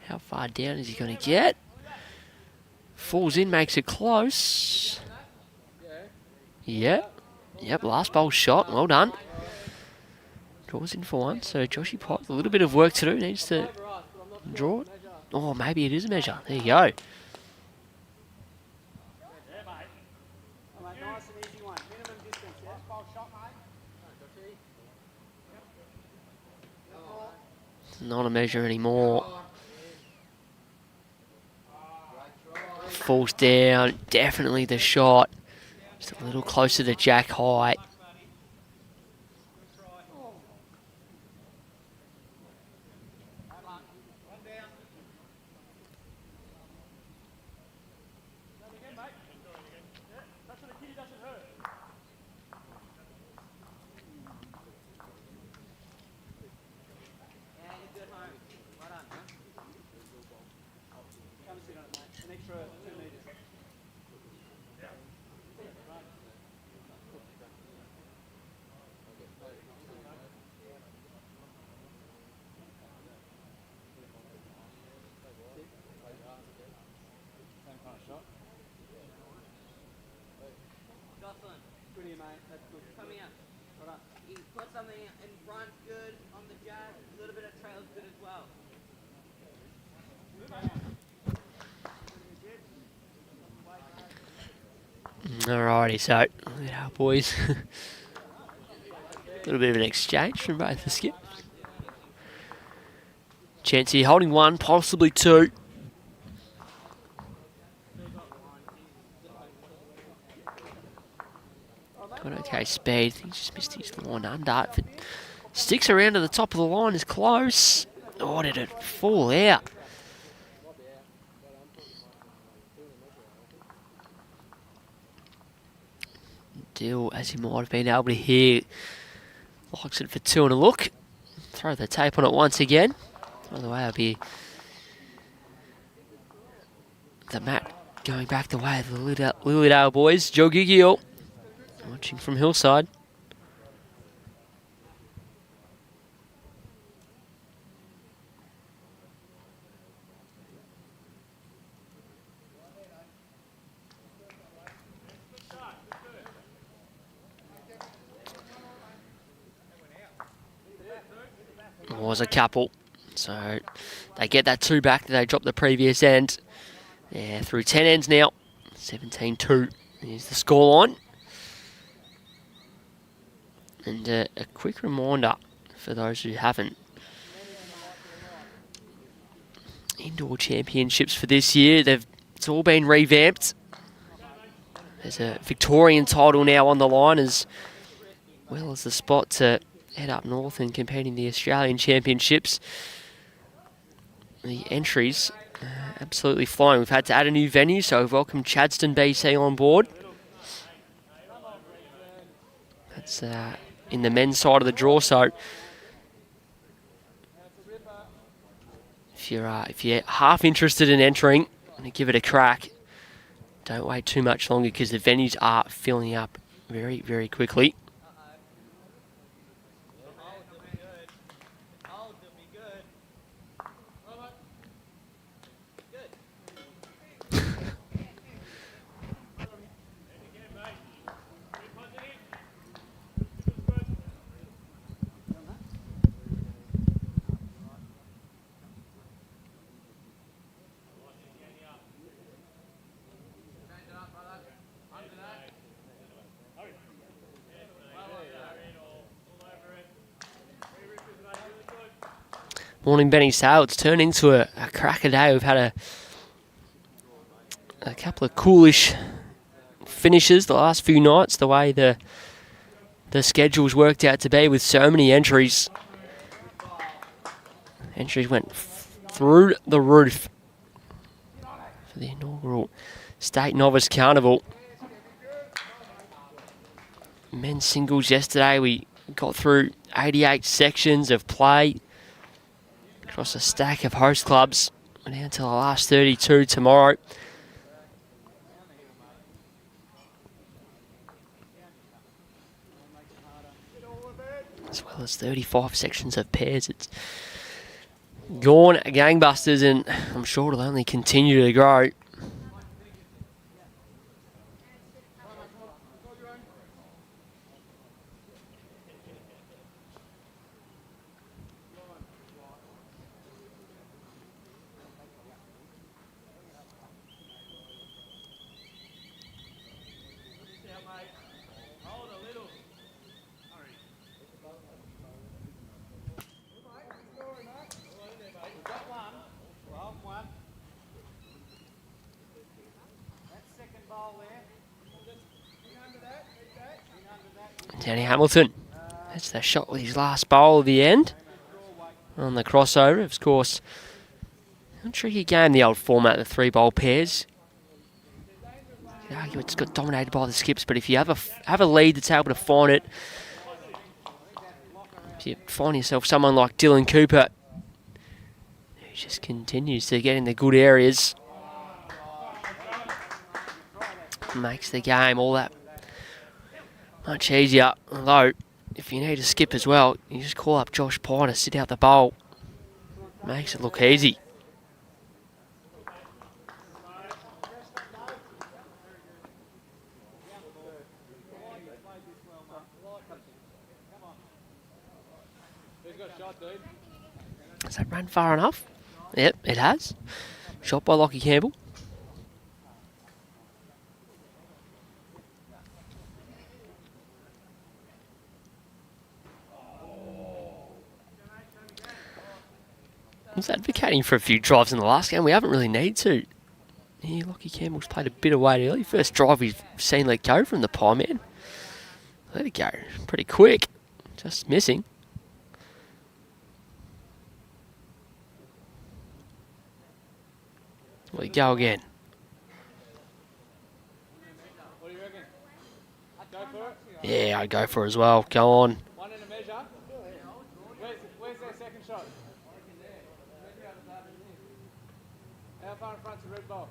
How far down is he going to get? Falls in, makes it close. Yep, last bowl shot, well done. Draws in for one, so Joshy Pop, a little bit of work to do, needs to draw it. Oh, maybe it is a measure, there you go. Nice and easy one. Minimum distance, yeah? Bowl shot, mate. Not a measure anymore. Falls down, definitely the shot. Just a little closer to jack height. Jocelyn, Good here, mate. That's good. come here. You put something in front good on the jack, a little bit of trail's good as well. Alrighty, so look at our boys. A little bit of an exchange from both the skips. Chance here holding one, possibly two. Got okay speed. I think he just missed his line under. If it sticks around to the top of the line, is close. Oh, did it fall out? Dill, as he might have been able to hear, likes it for two and a look. Throw the tape on it once again. By the way, it'll be the mat going back the way of the Lilydale boys. Joe Gigio watching from Hillside. Was a couple, so they get that two back that they dropped the previous end. Yeah, through 10 ends now, 17-2 is the scoreline. And a quick reminder for those who haven't. Indoor championships for this year, it's all been revamped. There's a Victorian title now on the line as well as the spot to head up north and compete in the Australian Championships. The entries Absolutely flying. We've had to add a new venue, so we've welcomed Chadston BC on board. That's in the men's side of the draw, so if you're half interested in entering and give it a crack, don't wait too much longer because the venues are filling up very, very quickly. Morning, Benny Sale. It's turned into a cracker day. We've had a couple of coolish finishes the last few nights, the way the schedule's worked out to be with so many entries. Entries went through the roof for the inaugural State Novice Carnival. Men's singles yesterday, we got through 88 sections of play across a stack of host clubs. We're down to the last 32 tomorrow. As well as 35 sections of pairs. It's gone gangbusters, and I'm sure it'll only continue to grow. Danny Hamilton, that's the shot with his last bowl at the end. On the crossover, of course. A tricky game, the old format, the 3-bowl pairs. You could argue it's got dominated by the skips, but if you have a lead that's able to find it, if you find yourself someone like Dylan Cooper, who just continues to get in the good areas, makes the game all that much easier. Although, if you need a skip as well, you just call up Josh Pye to sit out the bowl. Makes it look easy. Has that run far enough? Yep, it has. Shot by Lachlan Campbell. I was advocating for a few drives in the last game. We haven't really needed to. Yeah, Lachlan Campbell's played a bit of weight early. First drive we've seen let go from the Pie Man. Let it go pretty quick. Just missing. We go again. What do you reckon? Go for it? Yeah, I'd go for it as well. Go on. One in a measure. Where's their second shot? How far in front's the red ball?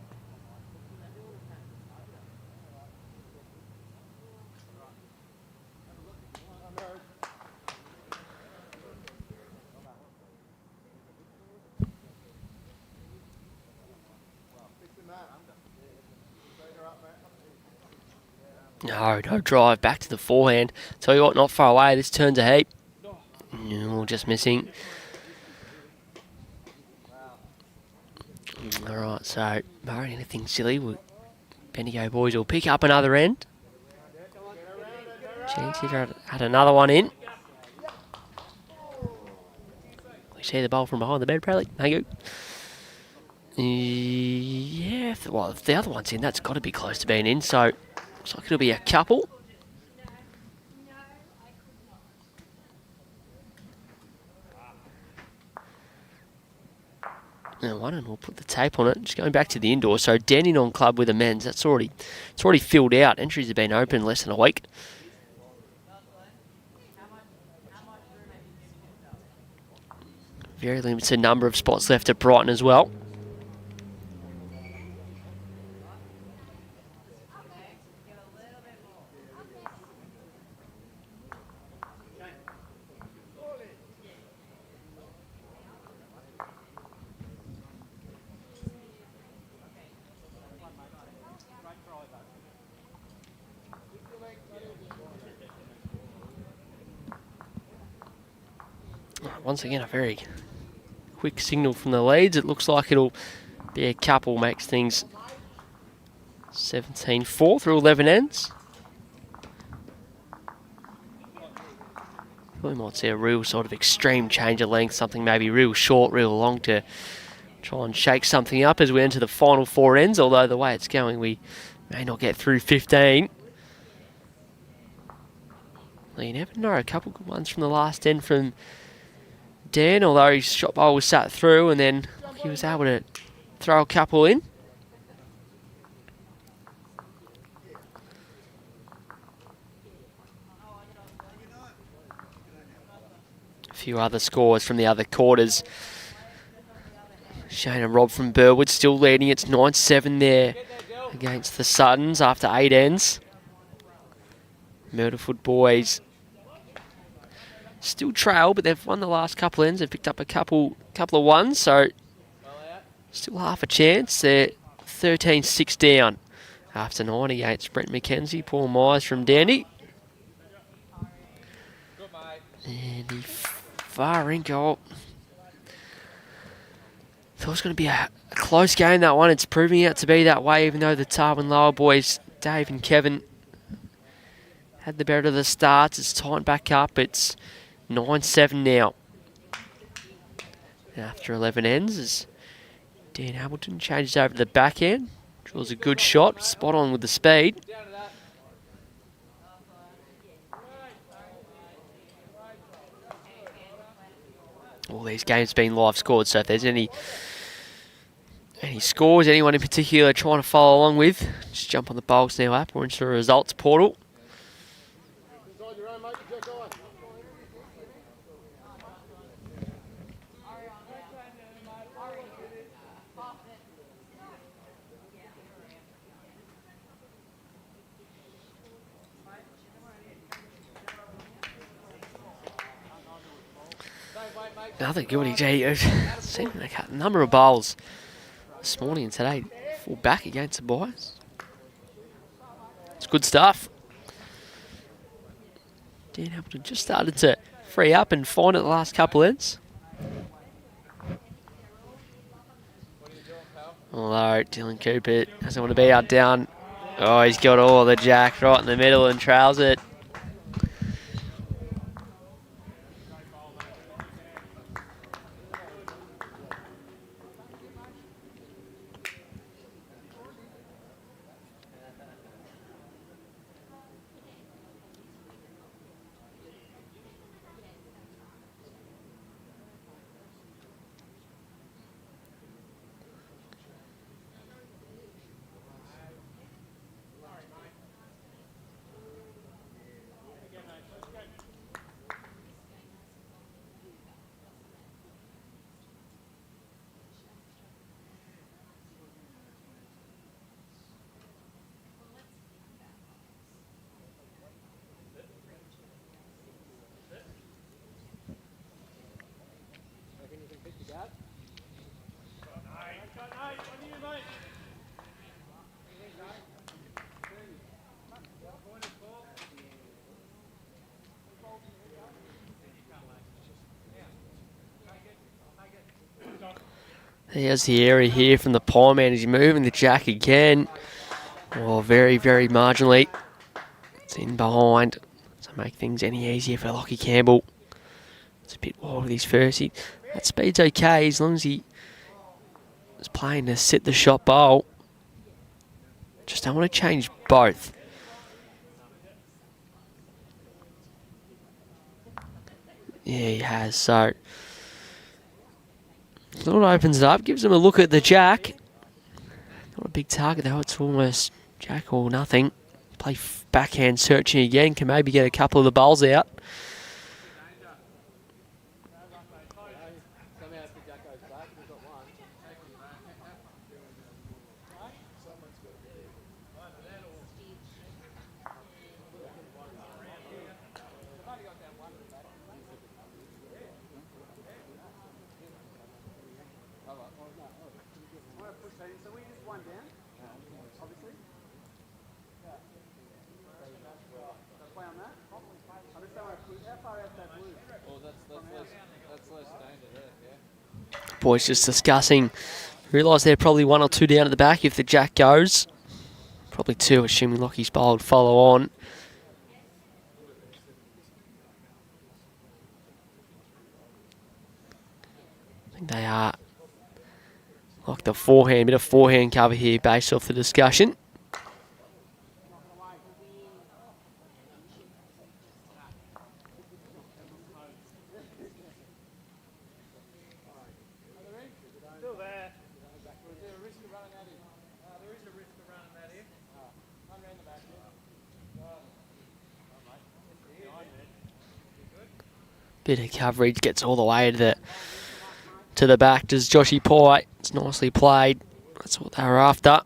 No drive. Back to the forehand. Tell you what, not far away. This turns a heap. No, just missing. Alright, so barring anything silly, Bendigo boys will pick up another end. Chance here had another one in. We see the ball from behind the bed, Bradley. Thank you. Yeah, if the other one's in, that's got to be close to being in, so looks like it'll be a couple. One, and we'll put the tape on it. Just going back to the indoor. So Dandenong Club with the men's. It's already filled out. Entries have been open less than a week. Very limited number of spots left at Brighton as well. Once again, a very quick signal from the leads. It looks like it'll be a couple, makes things 17-4 through 11 ends. We might see a real sort of extreme change of length, something maybe real short, real long to try and shake something up as we enter the final 4 ends, although the way it's going, we may not get through 15. Well, you never know, a couple good ones from the last end from Dan, although his shot bowl was sat through and then he was able to throw a couple in. A few other scores from the other quarters. Shane and Rob from Burwood still leading. It's 9-7 there against the Suttons after 8 ends. Myrtlefoot boys still trail, but they've won the last couple ends. They've picked up a couple of ones, so still half a chance. They're 13-6 down after 9 against Brent McKenzie. Paul Myers from Dandy. And the far in goal. Thought it was going to be a close game, that one. It's proving out to be that way, even though the Tarwin Lower boys, Dave and Kevin, had the better of the starts. It's tightened back up. It's 9-7 now. After 11 ends, as Dan Hamilton changes over to the back end. Draws a good shot, spot on with the speed. All these games being live scored, so if there's any scores, anyone in particular trying to follow along with, just jump on the Bowls Now app or into the results portal. Another goodie, gee. I've seen a number of bowls this morning and today. Full back against the boys. It's good stuff. Dan Hamilton just started to free up and find it the last couple ends. Although Dylan Cooper doesn't want to be out down. Oh, he's got all the jack right in the middle and trails it. There's the area here from the Pie Man. He's moving the jack again. Oh, very, very marginally. It's in behind. So make things any easier for Lockie Campbell. It's a bit wild with his first. That speed's okay as long as he is playing to sit the shot bowl. Just don't want to change both. Yeah, he has. So Sort of opens it up, gives him a look at the jack. Not a big target though, it's almost jack or nothing. Play backhand searching again, can maybe get a couple of the bowls out. Boys just discussing. Realise they're probably 1 or 2 down at the back if the jack goes. Probably 2, assuming Lockie's bowl would follow on. I think they are like the forehand, bit of forehand cover here based off the discussion. Bit of coverage, gets all the way to the back. Does Joshy Pye? It's nicely played. That's what they were after.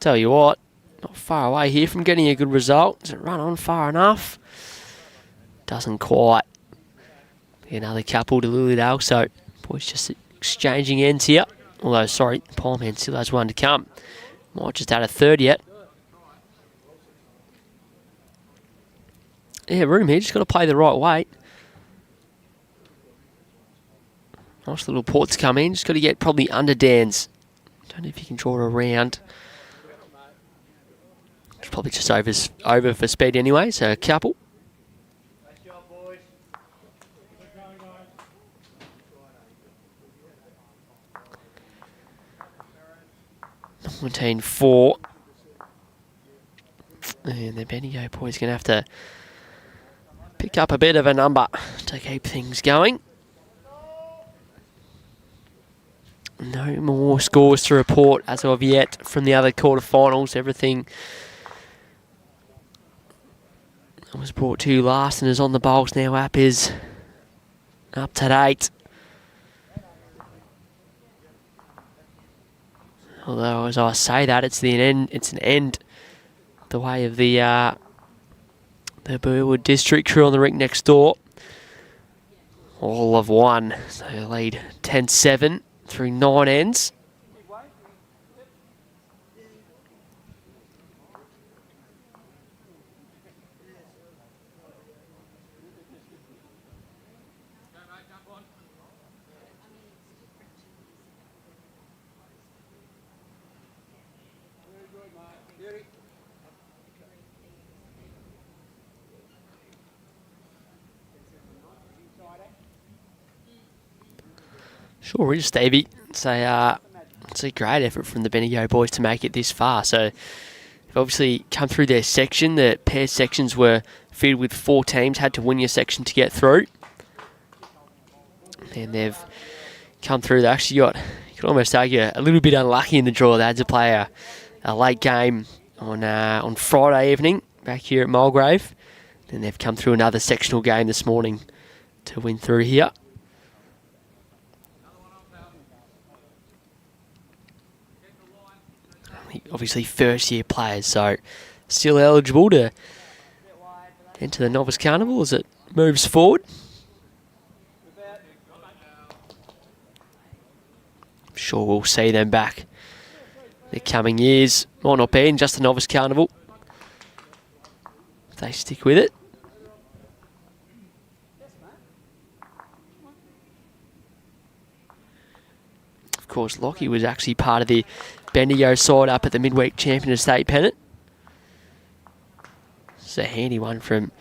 Tell you what, not far away here from getting a good result. Does it run on far enough? Doesn't quite. Another couple to Lilydale, so boys just exchanging ends here. Although, sorry, Palmhead still has one to come. Might just add a third yet. Yeah, room here, just got to play the right weight. Nice little ports come in, just got to get probably under Dan's. Don't know if you can draw around. It's probably just over for speed anyway, so a couple. Nice job, boys. Keep going, 19-4. And the Bendigo boys going to have to pick up a bit of a number to keep things going. No more scores to report as of yet from the other quarterfinals. Everything that was brought to you last and is on the Bowls Now app is up to date. Although, as I say that, it's an end the way of the Burwood District crew on the rink next door. All of one, so lead 10-7 through 9 ends. Sure is, Stevie. It's a great effort from the Bendigo boys to make it this far. So they've obviously come through their section. The pair sections were filled with 4 teams, had to win your section to get through. And they've come through. They actually got, you could almost argue, a little bit unlucky in the draw. They had to play a late game on Friday evening back here at Mulgrave. Then they've come through another sectional game this morning to win through here. Obviously first year players, so still eligible to enter the Novice Carnival as it moves forward. I'm sure we'll see them back the coming years. Might not be in just the Novice Carnival if they stick with it. Of course, Lockie was actually part of the Bendigo side up at the midweek champion of state pennant. It's a handy one from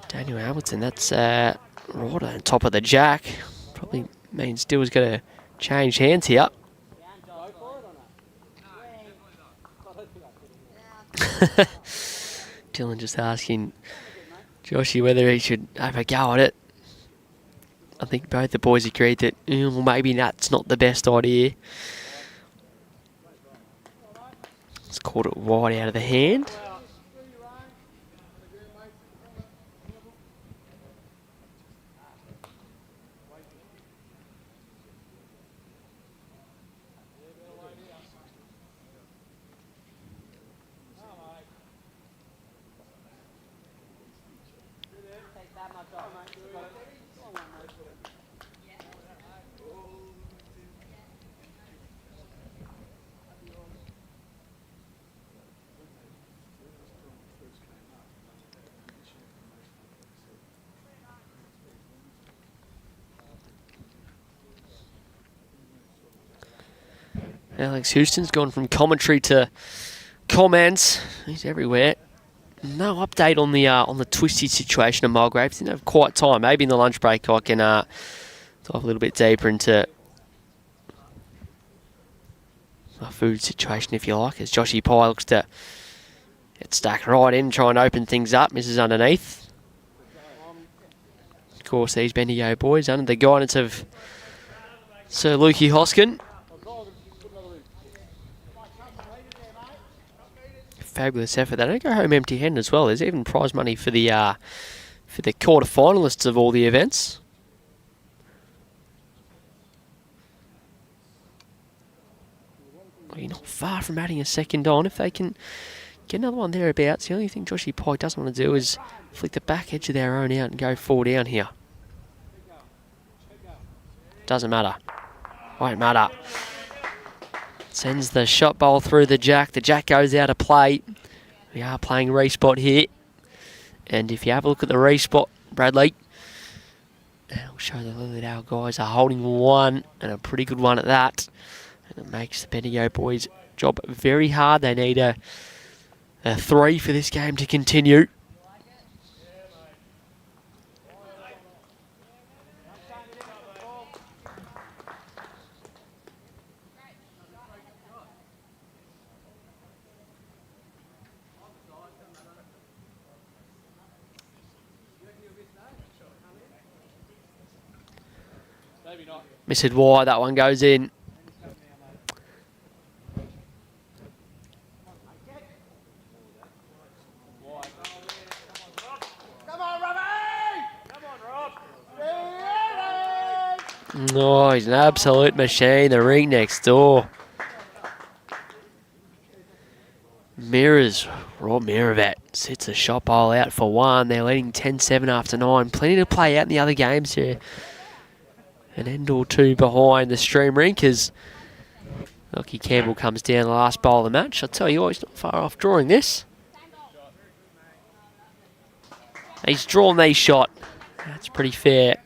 Daniel Hamilton. That's right on top of the jack. Probably means Dill's got to change hands here. Dylan just asking Joshy, whether he should have a go at it. I think both the boys agreed that maybe that's not the best idea. It's caught it wide out of the hand. Alex Houston's gone from commentary to comments. He's everywhere. No update on the twisty situation of Mulgrave. Didn't have quite time. Maybe in the lunch break I can dive a little bit deeper into a food situation, if you like, as Joshy Pye looks to get stuck right in, try and open things up. Misses underneath. Of course, these Bendigo boys, under the guidance of Sir Lukey Hoskin. Fabulous effort. They don't go home empty-handed as well. There's even prize money for the quarter-finalists of all the events. Well, you're not far from adding a second on. If they can get another one thereabouts, the only thing Joshy Pye doesn't want to do is flick the back edge of their own out and go 4 down here. Doesn't matter. Won't matter. Sends the shot bowl through the jack. The jack goes out of play. We are playing respot here. And if you have a look at the respot, Bradley, it'll show the Lilydale guys are holding one, and a pretty good one at that. And it makes the Bendigo boys' job very hard. They need a 3 for this game to continue. Missed wide, that one goes in. No, he's an absolute machine. The ring next door. Mirrors, Rob Miravat sits the shot bowl out for 1. They're leading 10-7 after 9. Plenty to play out in the other games here. An end or two behind the stream rink as Lachlan Campbell comes down the last bowl of the match. I'll tell you what, he's not far off drawing this. He's drawn these shot. That's pretty fair.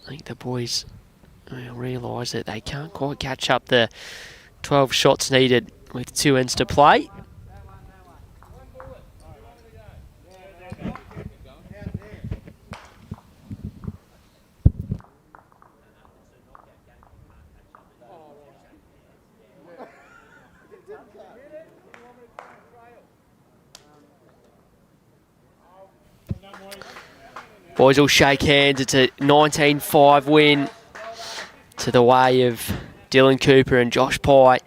I think the boys realise that they can't quite catch up the 12 shots needed with 2 ends to play. Boys will shake hands. It's a 19-5 win to the way of Dylan Cooper and Josh Pye.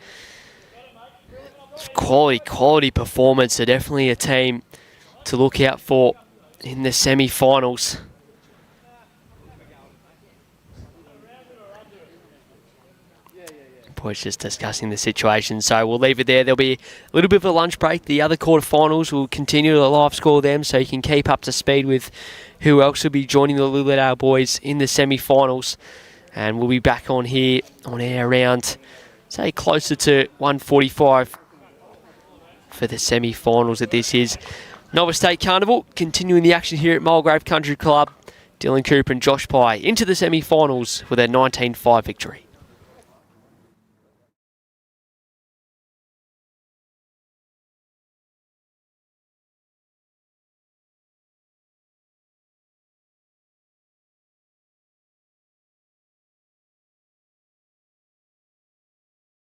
Quality performance. They're definitely a team to look out for in the semi-finals. Boys just discussing the situation, so we'll leave it there. There'll be a little bit of a lunch break. The other quarterfinals will continue to live score them, so you can keep up to speed with who else will be joining the Lilydale boys in the semi-finals. And we'll be back on here on air around, say, closer to 1:45 for the semi-finals that this is. Novice Carnival continuing the action here at Mulgrave Country Club. Dylan Cooper and Josh Pye into the semi-finals with a 19-5 victory.